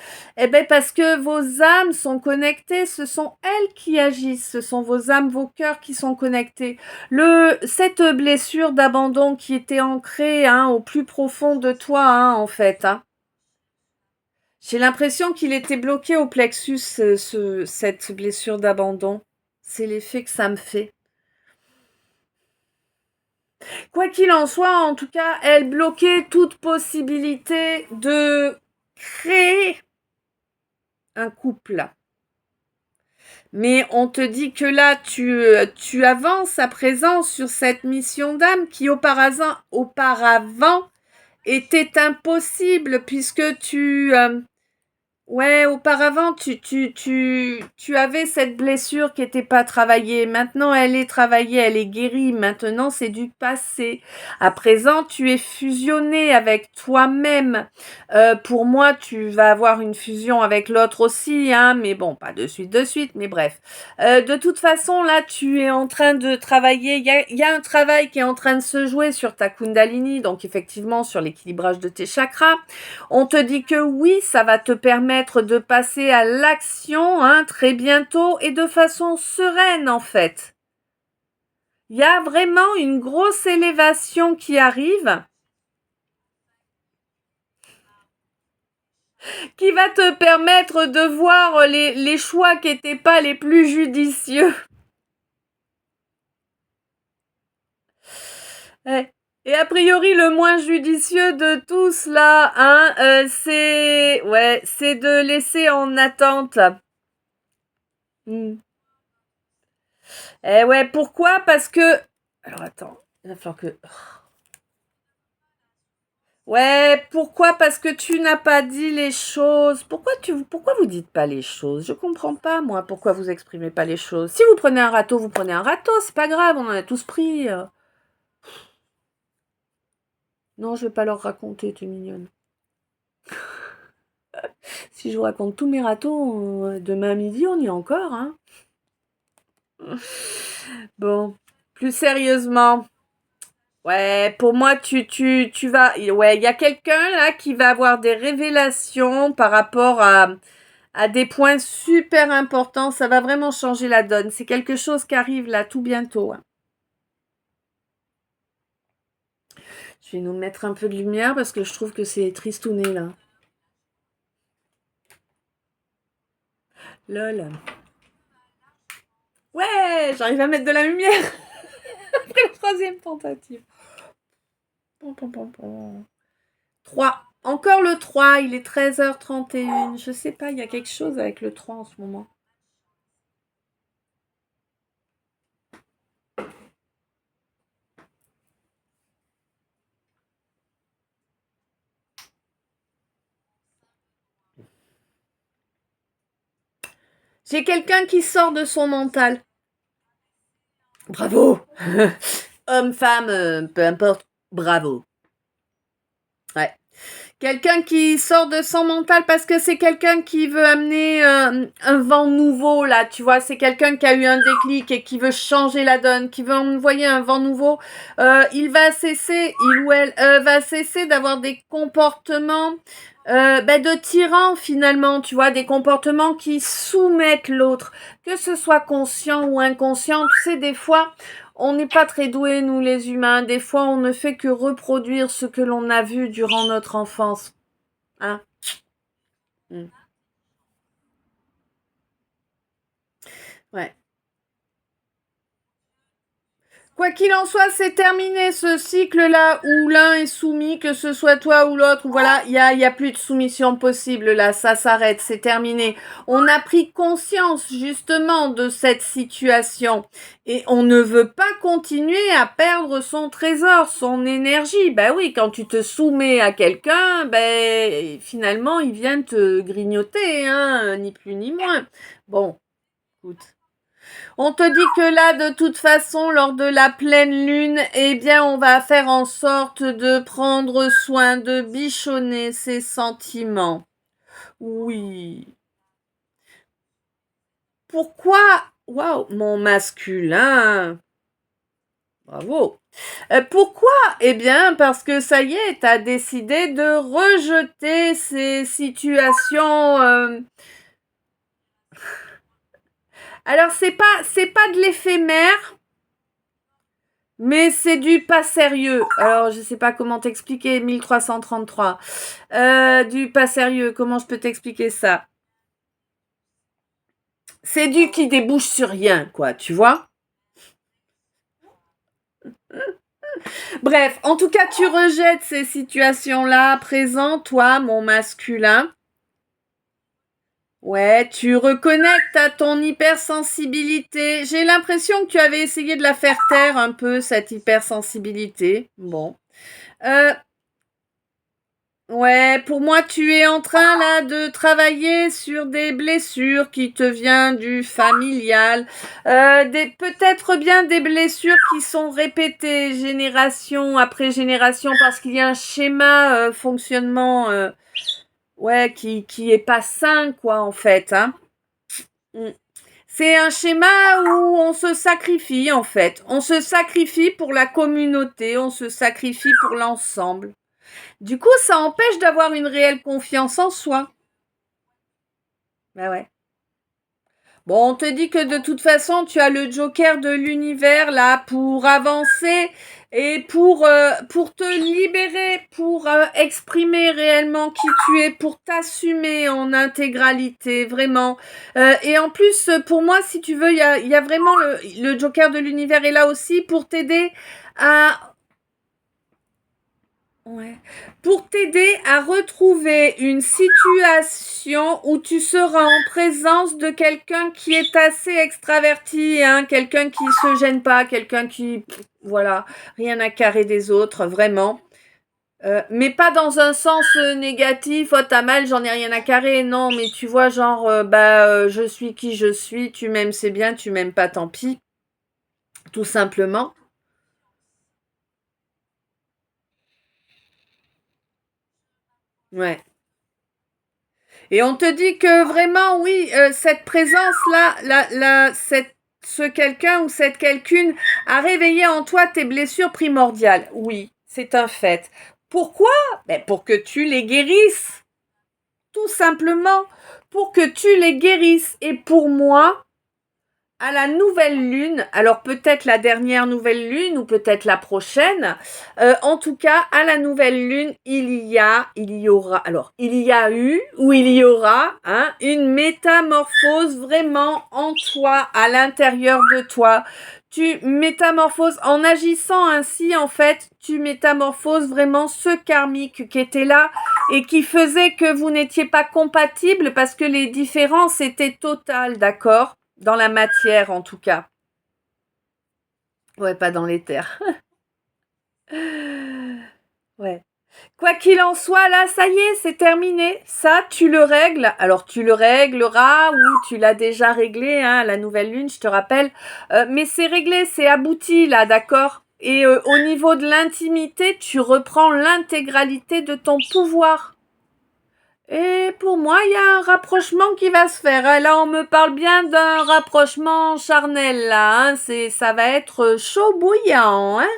vos âmes sont connectées. Ce sont elles qui agissent. Ce sont vos âmes, vos cœurs qui sont connectés. Cette blessure d'abandon qui était ancrée hein, au plus profond de toi, hein, en fait. Hein. J'ai l'impression qu'il était bloqué au plexus, cette blessure d'abandon. C'est l'effet que ça me fait. Quoi qu'il en soit, en tout cas, elle bloquait toute possibilité de créer un couple. Mais on te dit que là, tu avances à présent sur cette mission d'âme qui auparavant était impossible puisque ouais, auparavant, tu avais cette blessure qui n'était pas travaillée. Maintenant, elle est travaillée, elle est guérie. Maintenant, c'est du passé. À présent, tu es fusionné avec toi-même. Pour moi, tu vas avoir une fusion avec l'autre aussi, hein. Mais bon, pas de suite, mais bref. De toute façon, là, tu es en train de travailler. Il y a un travail qui est en train de se jouer sur ta Kundalini, donc effectivement sur l'équilibrage de tes chakras. On te dit que oui, ça va te permettre de passer à l'action hein, très bientôt et de façon sereine en fait. Il y a vraiment une grosse élévation qui arrive qui va te permettre de voir les choix qui n'étaient pas les plus judicieux. Ouais. Et a priori, le moins judicieux de tous là, hein, c'est de laisser en attente. Eh ouais, pourquoi? Parce que... Alors attends, il va falloir que... Ouais, pourquoi? Parce que tu n'as pas dit les choses. Pourquoi vous dites pas les choses? Je comprends pas, moi, pourquoi vous exprimez pas les choses. Si vous prenez un râteau, vous prenez un râteau, c'est pas grave, on en a tous pris. Non, je vais pas leur raconter, tu es mignonne. Si je vous raconte tous mes râteaux, demain midi, on y est encore, hein. Bon, plus sérieusement, Ouais, pour moi, tu vas... Ouais, il y a quelqu'un là qui va avoir des révélations par rapport à des points super importants. Ça va vraiment changer la donne. C'est quelque chose qui arrive là tout bientôt, hein. Je vais nous mettre un peu de lumière parce que je trouve que c'est tristouné là. Lol. Ouais, j'arrive à mettre de la lumière après la troisième tentative. Pom, pom, pom, pom. 3. Encore le 3, il est 13h31. Je sais pas, il y a quelque chose avec le 3 en ce moment. J'ai quelqu'un qui sort de son mental. Bravo. Homme, femme, peu importe. Bravo. Ouais. Quelqu'un qui sort de son mental parce que c'est quelqu'un qui veut amener un vent nouveau, là, tu vois. C'est quelqu'un qui a eu un déclic et qui veut changer la donne, qui veut envoyer un vent nouveau. Il va cesser, il ou elle va cesser d'avoir des comportements de tyran, finalement, tu vois, des comportements qui soumettent l'autre. Que ce soit conscient ou inconscient, tu sais, des fois... On n'est pas très doués, nous les humains. Des fois, on ne fait que reproduire ce que l'on a vu durant notre enfance. Hein? Mm. Ouais. Quoi qu'il en soit, c'est terminé ce cycle-là où l'un est soumis, que ce soit toi ou l'autre. Voilà, il y a plus de soumission possible là. Ça s'arrête, c'est terminé. On a pris conscience justement de cette situation et on ne veut pas continuer à perdre son trésor, son énergie. Ben oui, quand tu te soumets à quelqu'un, ben finalement il vient te grignoter, hein, ni plus ni moins. Bon, écoute. On te dit que là, de toute façon, lors de la pleine lune, eh bien, on va faire en sorte de prendre soin, de bichonner ses sentiments. Oui. Pourquoi? Waouh, mon masculin. Bravo. Pourquoi? Eh bien, parce que ça y est, t'as décidé de rejeter ces situations. Alors, c'est pas de l'éphémère. Mais c'est du pas sérieux. Alors, je sais pas comment t'expliquer, 1333. Du pas sérieux, comment je peux t'expliquer ça? C'est du qui débouche sur rien, quoi, tu vois? Bref, en tout cas, tu rejettes ces situations-là à présent, toi, mon masculin. Ouais, tu reconnectes à ton hypersensibilité. J'ai l'impression que tu avais essayé de la faire taire un peu, cette hypersensibilité. Bon. Euh, Ouais, pour moi, tu es en train là de travailler sur des blessures qui te viennent du familial, peut-être bien des blessures qui sont répétées génération après génération parce qu'il y a un schéma fonctionnement, ouais, qui est pas sain quoi en fait, hein. Mm. C'est un schéma où on se sacrifie en fait, on se sacrifie pour la communauté, on se sacrifie pour l'ensemble. Du coup, ça empêche d'avoir une réelle confiance en soi. Bah ouais. Bon, on te dit que de toute façon, tu as le joker de l'univers là pour avancer et pour te libérer, pour exprimer réellement qui tu es, pour t'assumer en intégralité, vraiment. Et en plus, pour moi, si tu veux, il y a vraiment le joker de l'univers est là aussi pour t'aider à Ouais. Pour t'aider à retrouver une situation où tu seras en présence de quelqu'un qui est assez extraverti, hein, quelqu'un qui se gêne pas, quelqu'un qui, voilà, rien à carrer des autres, vraiment. Mais pas dans un sens négatif, oh t'as mal, j'en ai rien à carrer, non, mais tu vois, genre, je suis qui je suis, tu m'aimes, c'est bien, tu m'aimes pas, tant pis, tout simplement. Ouais. Et on te dit que vraiment, oui, cette présence-là, cette ce quelqu'un ou cette quelqu'une a réveillé en toi tes blessures primordiales. Oui, c'est un fait. Pourquoi? Ben, pour que tu les guérisses. Tout simplement. Pour que tu les guérisses. Et pour moi, à la nouvelle lune, alors peut-être la dernière nouvelle lune ou peut-être la prochaine, en tout cas, à la nouvelle lune, il y a eu ou il y aura une métamorphose vraiment en toi, à l'intérieur de toi. Tu métamorphoses, en agissant ainsi, en fait, tu métamorphoses vraiment ce karmique qui était là et qui faisait que vous n'étiez pas compatibles parce que les différences étaient totales, d'accord? Dans la matière, en tout cas. Ouais, pas dans l'éther. Ouais. Quoi qu'il en soit, là, ça y est, c'est terminé. Ça, tu le règles. Alors, tu le régleras ou tu l'as déjà réglé, la nouvelle lune, je te rappelle. Mais c'est réglé, c'est abouti, là, d'accord? Et au niveau de l'intimité, tu reprends l'intégralité de ton pouvoir. Et pour moi, il y a un rapprochement qui va se faire. Là, on me parle bien d'un rapprochement charnel, là. Ça va être chaud bouillant, hein.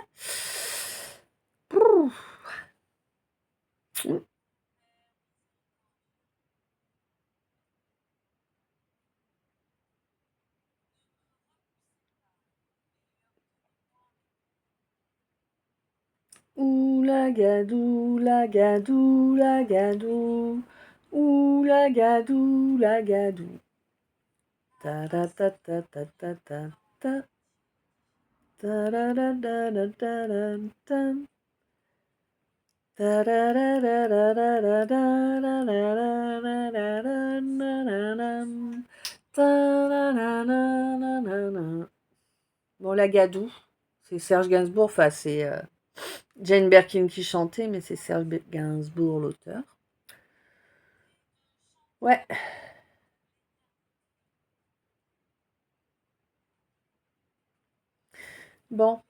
Oulagadou, lagadou, lagadou. Oulagadou, lagadou. Ta ta ta ta ta ta ta ta. Ta da da da da da da da. Bon, la Gadou, c'est Serge Gainsbourg, enfin c'est Jane Birkin qui chantait, mais c'est Serge Gainsbourg l'auteur. Ouais. Bon.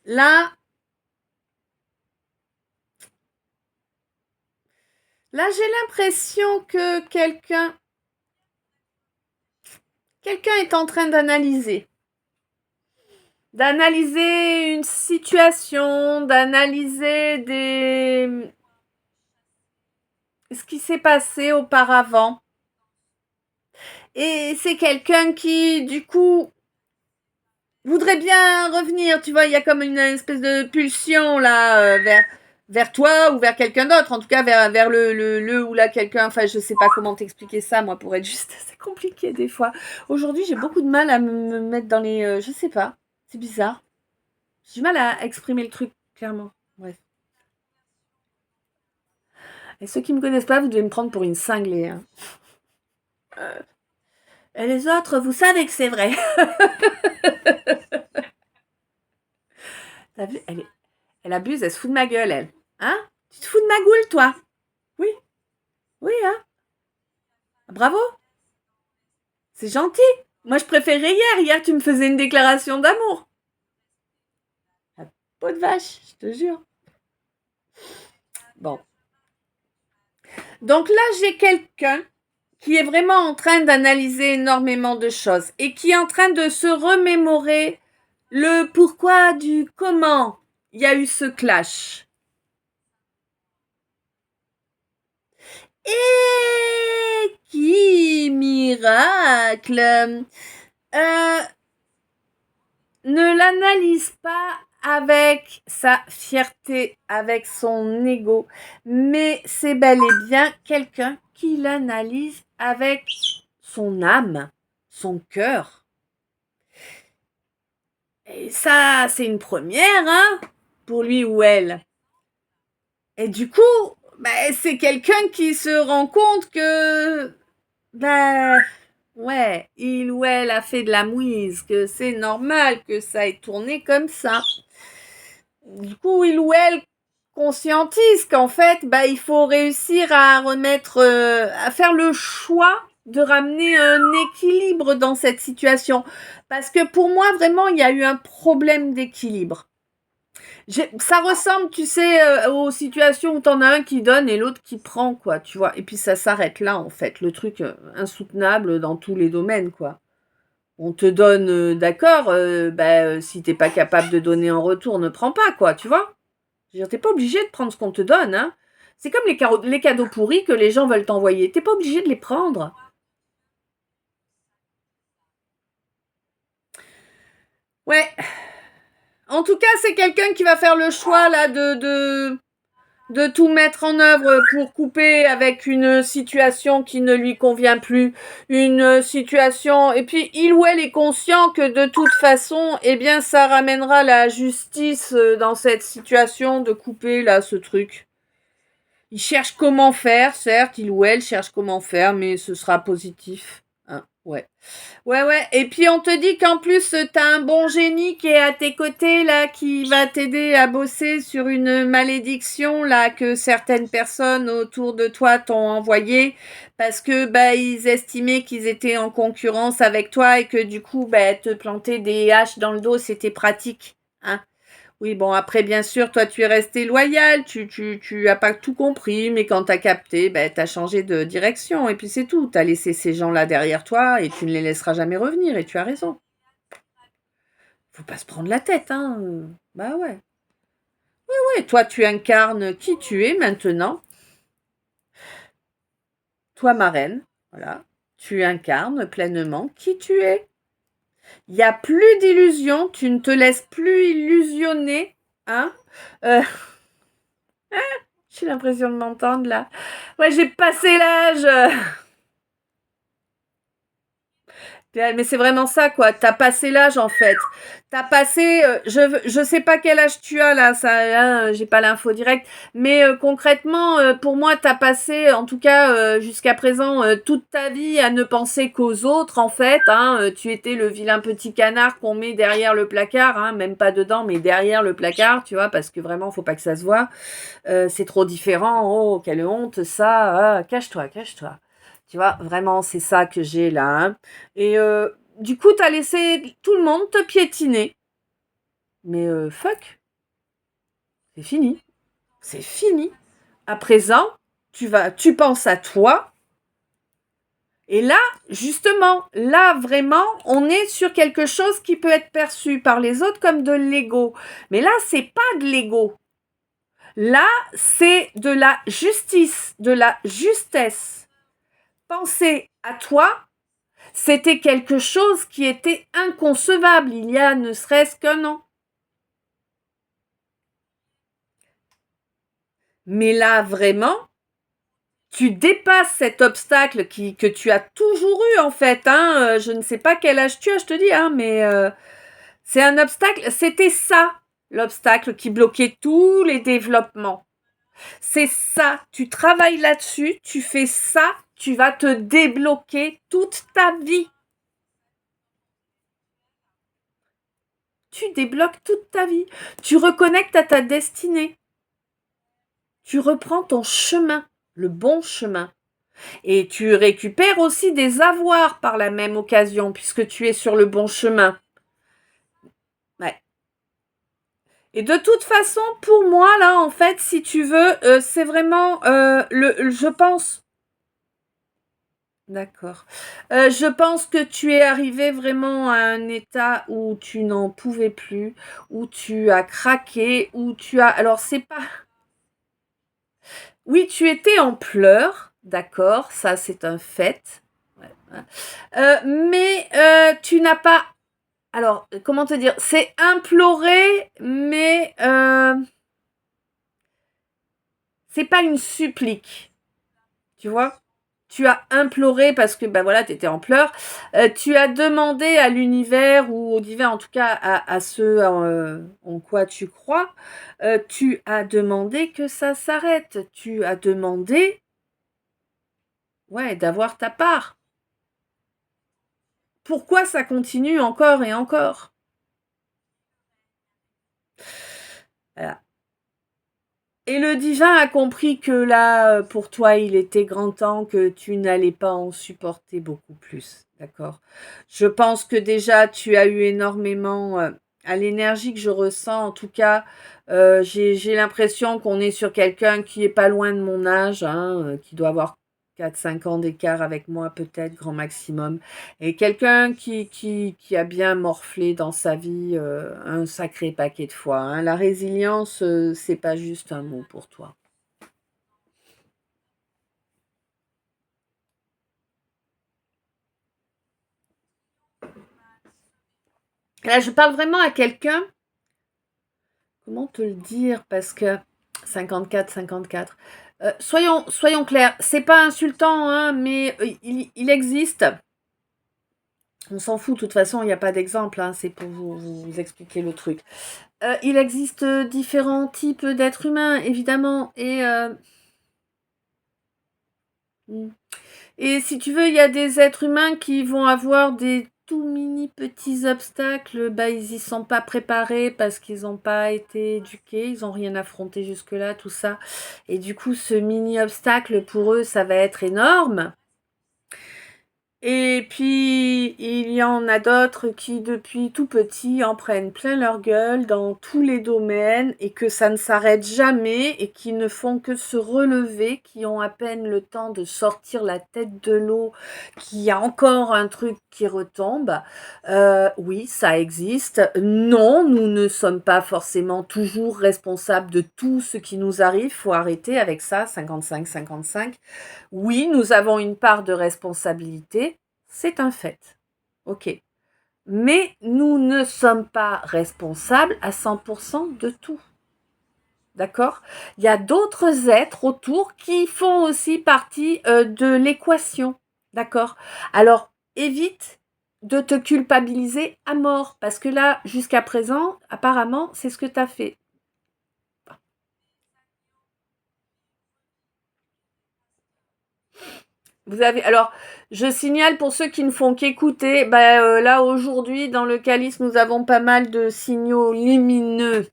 Là, j'ai l'impression que quelqu'un est en train d'analyser une situation, d'analyser ce qui s'est passé auparavant. Et c'est quelqu'un qui, du coup, voudrait bien revenir, tu vois, il y a comme une espèce de pulsion là vers toi ou vers quelqu'un d'autre, en tout cas vers le ou la quelqu'un, enfin je sais pas comment t'expliquer ça moi pour être juste, c'est compliqué des fois. Aujourd'hui j'ai beaucoup de mal à me mettre dans les, je sais pas, c'est bizarre. J'ai du mal à exprimer le truc clairement, bref. Et ceux qui me connaissent pas, vous devez me prendre pour une cinglée. Hein. Et les autres, vous savez que c'est vrai. T'as vu, elle abuse, elle se fout de ma gueule, elle. Hein? Tu te fous de ma goule, toi? Oui, oui, hein? Bravo, c'est gentil. Moi, je préférais hier. Hier, tu me faisais une déclaration d'amour. La peau de vache, je te jure. Bon. Donc là, j'ai quelqu'un qui est vraiment en train d'analyser énormément de choses et qui est en train de se remémorer le pourquoi du comment il y a eu ce clash. Et qui miracle ne l'analyse pas avec sa fierté, avec son ego, mais c'est bel et bien quelqu'un qui l'analyse avec son âme, son cœur. Et ça, c'est une première, hein, pour lui ou elle. Et du coup, c'est quelqu'un qui se rend compte que, ouais, il ou elle a fait de la mouise, que c'est normal que ça ait tourné comme ça. Du coup, il ou elle conscientise qu'en fait, il faut réussir à à faire le choix de ramener un équilibre dans cette situation. Parce que pour moi, vraiment, il y a eu un problème d'équilibre. Ça ressemble, tu sais, aux situations où t'en as un qui donne et l'autre qui prend, quoi, tu vois. Et puis ça s'arrête là, en fait. Le truc insoutenable dans tous les domaines, quoi. On te donne, d'accord, si t'es pas capable de donner en retour, ne prends pas, quoi, tu vois? Je veux dire, t'es pas obligé de prendre ce qu'on te donne, hein. C'est comme les cadeaux pourris que les gens veulent t'envoyer. T'es pas obligé de les prendre. Ouais. En tout cas, c'est quelqu'un qui va faire le choix là de tout mettre en œuvre pour couper avec une situation qui ne lui convient plus, une situation, et puis il ou elle est conscient que de toute façon, eh bien, ça ramènera la justice dans cette situation de couper là ce truc. Il cherche comment faire, certes, il ou elle cherche comment faire, mais ce sera positif. Hein, ouais. Ouais, ouais. Et puis on te dit qu'en plus, t'as un bon génie qui est à tes côtés, là, qui va t'aider à bosser sur une malédiction, là, que certaines personnes autour de toi t'ont envoyé parce que, ils estimaient qu'ils étaient en concurrence avec toi et que du coup, te planter des haches dans le dos, c'était pratique. Hein. Oui, bon, après, bien sûr, toi, tu es resté loyal, tu as pas tout compris, mais quand t'as capté, t'as changé de direction, et puis c'est tout. T'as laissé ces gens-là derrière toi, et tu ne les laisseras jamais revenir, et tu as raison. Faut pas se prendre la tête, hein. Bah ouais. Ouais, toi, tu incarnes qui tu es maintenant. Toi, ma reine, voilà. Tu incarnes pleinement qui tu es. Il n'y a plus d'illusions, tu ne te laisses plus illusionner, hein. Euh, j'ai l'impression de m'entendre là. Ouais, j'ai passé l'âge. Mais c'est vraiment ça, quoi. T'as passé l'âge, en fait. T'as passé, je sais pas quel âge tu as là, ça, hein, j'ai pas l'info directe, mais concrètement, pour moi, t'as passé, en tout cas jusqu'à présent, toute ta vie à ne penser qu'aux autres, en fait. Hein, tu étais le vilain petit canard qu'on met derrière le placard, hein, même pas dedans, mais derrière le placard, tu vois, parce que vraiment, faut pas que ça se voit. C'est trop différent. Oh, quelle honte, ça. Ah, cache-toi, cache-toi. Tu vois, vraiment, c'est ça que j'ai là. Hein. Et du coup, t'as laissé tout le monde te piétiner. Mais fuck, c'est fini. C'est fini. À présent, tu penses à toi. Et là, justement, là, vraiment, on est sur quelque chose qui peut être perçu par les autres comme de l'ego. Mais là, c'est pas de l'ego. Là, c'est de la justice, de la justesse. Penser à toi, c'était quelque chose qui était inconcevable il y a ne serait-ce qu'un an. Mais là, vraiment, tu dépasses cet obstacle que tu as toujours eu, en fait. Hein. Je ne sais pas quel âge tu as, je te dis, hein, mais c'est un obstacle. C'était ça, l'obstacle qui bloquait tous les développements. C'est ça. Tu travailles là-dessus, tu fais ça, tu vas te débloquer toute ta vie. Tu débloques toute ta vie. Tu reconnectes à ta destinée. Tu reprends ton chemin, le bon chemin. Et tu récupères aussi des avoirs par la même occasion, puisque tu es sur le bon chemin. Ouais. Et de toute façon, pour moi, là, en fait, si tu veux, c'est vraiment je pense. D'accord. Je pense que tu es arrivé vraiment à un état où tu n'en pouvais plus, où tu as craqué, où tu as. Alors, c'est pas. Oui, tu étais en pleurs, d'accord, ça c'est un fait. Ouais, ouais. Mais tu n'as pas. Alors, comment te dire? C'est imploré, mais c'est pas une supplique. Tu vois? Tu as imploré parce que voilà, tu étais en pleurs. Tu as demandé à l'univers ou au divin, en tout cas à ceux en quoi tu crois, tu as demandé que ça s'arrête. Tu as demandé, ouais, d'avoir ta part. Pourquoi ça continue encore et encore? Voilà. Et le divin a compris que là, pour toi, il était grand temps que tu n'allais pas en supporter beaucoup plus. D'accord? Je pense que déjà, tu as eu énormément, à l'énergie que je ressens, en tout cas, j'ai l'impression qu'on est sur quelqu'un qui est pas loin de mon âge, hein, qui doit avoir 4-5 ans d'écart avec moi, peut-être, grand maximum. Et quelqu'un qui a bien morflé dans sa vie un sacré paquet de fois, hein. La résilience, c'est pas juste un mot pour toi. Là, je parle vraiment à quelqu'un. Comment te le dire? Parce que 54, 54. Soyons clairs, c'est pas insultant, hein, mais il existe. On s'en fout, de toute façon, il n'y a pas d'exemple, hein, c'est pour vous expliquer le truc. Il existe différents types d'êtres humains, évidemment, et si tu veux, il y a des êtres humains qui vont avoir des tout mini petits obstacles, bah ils y sont pas préparés parce qu'ils n'ont pas été éduqués, ils n'ont rien affronté jusque-là, tout ça. Et du coup, ce mini obstacle pour eux, ça va être énorme. Et puis, il y en a d'autres qui, depuis tout petit, en prennent plein leur gueule dans tous les domaines et que ça ne s'arrête jamais et qui ne font que se relever, qui ont à peine le temps de sortir la tête de l'eau, qu'il y a encore un truc qui retombe. Oui, ça existe. Non, nous ne sommes pas forcément toujours responsables de tout ce qui nous arrive. Faut arrêter avec ça, 55-55. Oui, nous avons une part de responsabilité, c'est un fait. Ok. Mais nous ne sommes pas responsables à 100% de tout. D'accord? Il y a d'autres êtres autour qui font aussi partie de l'équation. D'accord? Alors, évite de te culpabiliser à mort. Parce que là, jusqu'à présent, apparemment, c'est ce que tu as fait. Vous avez alors, je signale pour ceux qui ne font qu'écouter, là aujourd'hui dans le calice nous avons pas mal de signaux lumineux.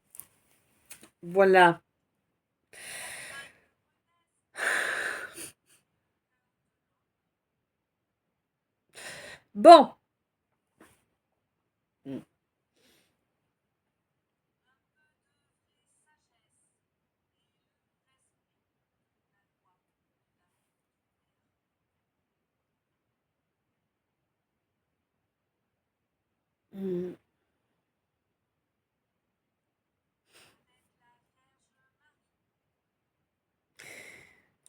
Voilà. Bon.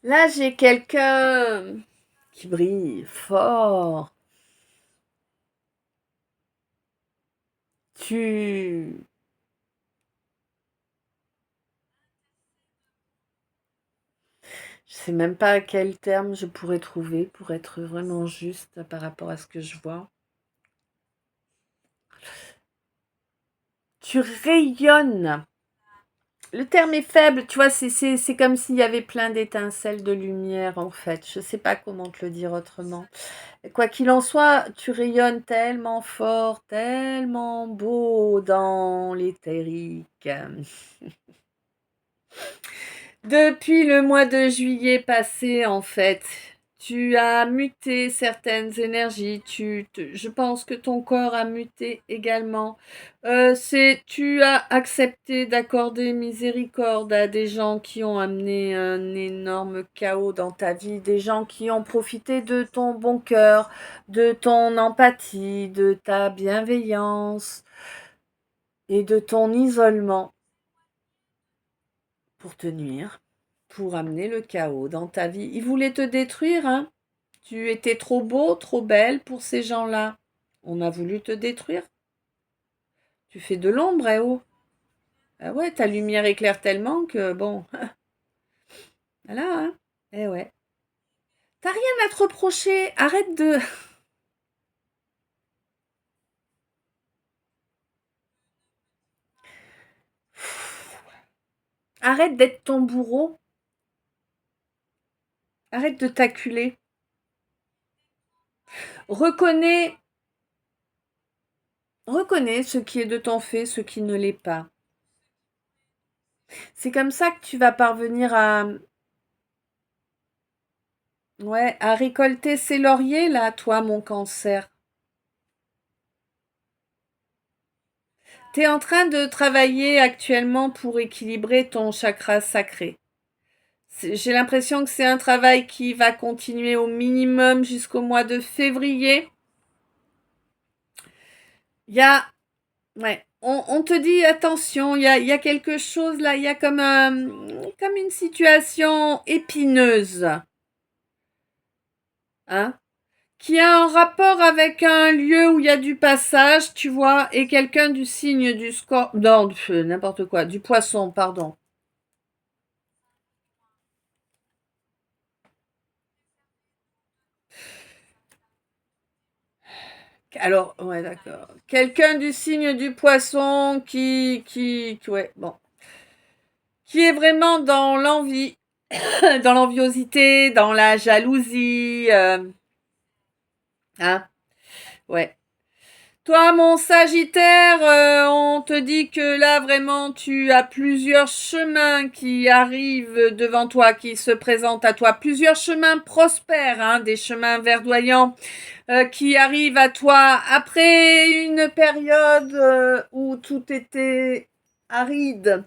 Là j'ai quelqu'un qui brille fort. Tu Je sais même pas quel terme je pourrais trouver pour être vraiment juste par rapport à ce que je vois. Tu rayonnes. Le terme est faible, tu vois, c'est comme s'il y avait plein d'étincelles de lumière en fait. Je sais pas comment te le dire autrement. Quoi qu'il en soit, tu rayonnes tellement fort, tellement beau dans l'éthérique. Depuis le mois de juillet passé, en fait, tu as muté certaines énergies. Je pense que ton corps a muté également. Tu as accepté d'accorder miséricorde à des gens qui ont amené un énorme chaos dans ta vie, des gens qui ont profité de ton bon cœur, de ton empathie, de ta bienveillance et de ton isolement pour te nuire, pour amener le chaos dans ta vie. Ils voulaient te détruire, hein. Tu étais trop beau, trop belle pour ces gens-là. On a voulu te détruire. Tu fais de l'ombre, eh oh. Ah ouais, ta lumière éclaire tellement que bon. Voilà, hein. Eh ouais. T'as rien à te reprocher. Arrête de. Arrête d'être ton bourreau. Arrête de t'acculer. Reconnais. Reconnais ce qui est de ton fait, ce qui ne l'est pas. C'est comme ça que tu vas parvenir à récolter ces lauriers là, toi, mon cancer. Tu es en train de travailler actuellement pour équilibrer ton chakra sacré. J'ai l'impression que c'est un travail qui va continuer au minimum jusqu'au mois de février. Il y a, ouais, on te dit attention, il y a quelque chose là, il y a comme une situation épineuse, hein, qui a un rapport avec un lieu où il y a du passage, tu vois, et quelqu'un du signe du non, n'importe quoi, du poisson, pardon. Alors, ouais, d'accord. Quelqu'un du signe du poisson ouais, bon, qui est vraiment dans l'envie, dans l'enviosité, dans la jalousie, hein, ouais. Toi, mon Sagittaire, on te dit que là, vraiment, tu as plusieurs chemins qui arrivent devant toi, qui se présentent à toi. Plusieurs chemins prospères, hein, des chemins verdoyants qui arrivent à toi après une période où tout était aride,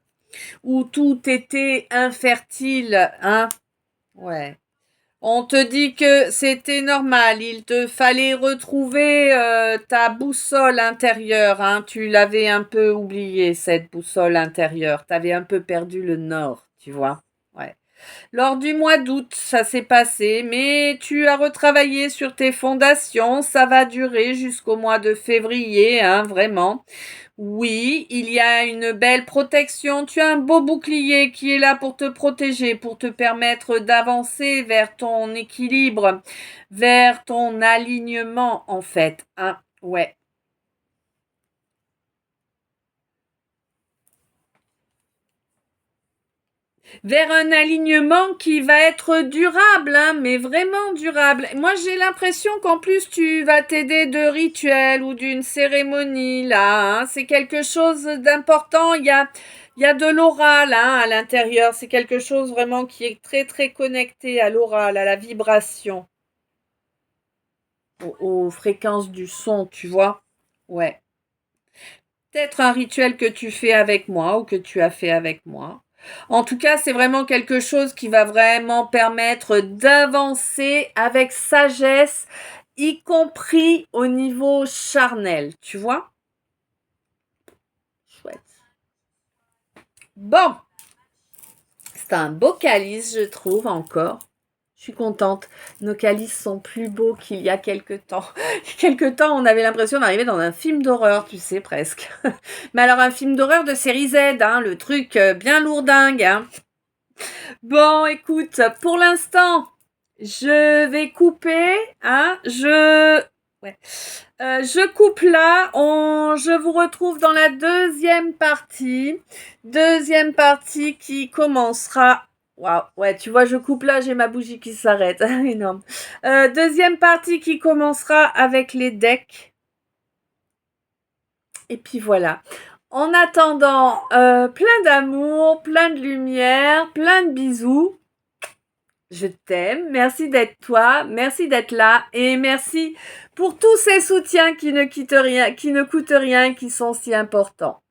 où tout était infertile, hein. Ouais. On te dit que c'était normal, il te fallait retrouver ta boussole intérieure, hein. Tu l'avais un peu oublié, cette boussole intérieure. T'avais un peu perdu le nord, tu vois. Ouais. Lors du mois d'août, ça s'est passé, mais tu as retravaillé sur tes fondations. Ça va durer jusqu'au mois de février, hein, vraiment. Oui, il y a une belle protection. Tu as un beau bouclier qui est là pour te protéger, pour te permettre d'avancer vers ton équilibre, vers ton alignement, en fait. Hein, ouais. Vers un alignement qui va être durable, hein, mais vraiment durable. Moi, j'ai l'impression qu'en plus, tu vas t'aider de rituels ou d'une cérémonie, là. Hein. C'est quelque chose d'important. Il y a de l'oral hein, à l'intérieur. C'est quelque chose vraiment qui est très, très connecté à l'oral, à la vibration, aux fréquences du son, tu vois. Ouais. Peut-être un rituel que tu fais avec moi ou que tu as fait avec moi. En tout cas, c'est vraiment quelque chose qui va vraiment permettre d'avancer avec sagesse, y compris au niveau charnel, tu vois? Chouette. Bon, c'est un beau calice, je trouve, encore. Je suis contente. Nos calices sont plus beaux qu'il y a quelque temps. Il y a quelque temps, on avait l'impression d'arriver dans un film d'horreur, tu sais, presque. Mais alors, un film d'horreur de série Z, hein, le truc bien lourdingue. Hein. Bon, écoute, pour l'instant, je vais couper. Hein, ouais. Je coupe là. Je vous retrouve dans la deuxième partie. Deuxième partie qui commencera. Waouh, ouais, tu vois, je coupe là, j'ai ma bougie qui s'arrête. Énorme. Deuxième partie qui commencera avec les decks. Et puis voilà. En attendant, plein d'amour, plein de lumière, plein de bisous. Je t'aime. Merci d'être toi. Merci d'être là. Et merci pour tous ces soutiens qui ne quittent rien, qui ne coûtent rien, qui sont si importants.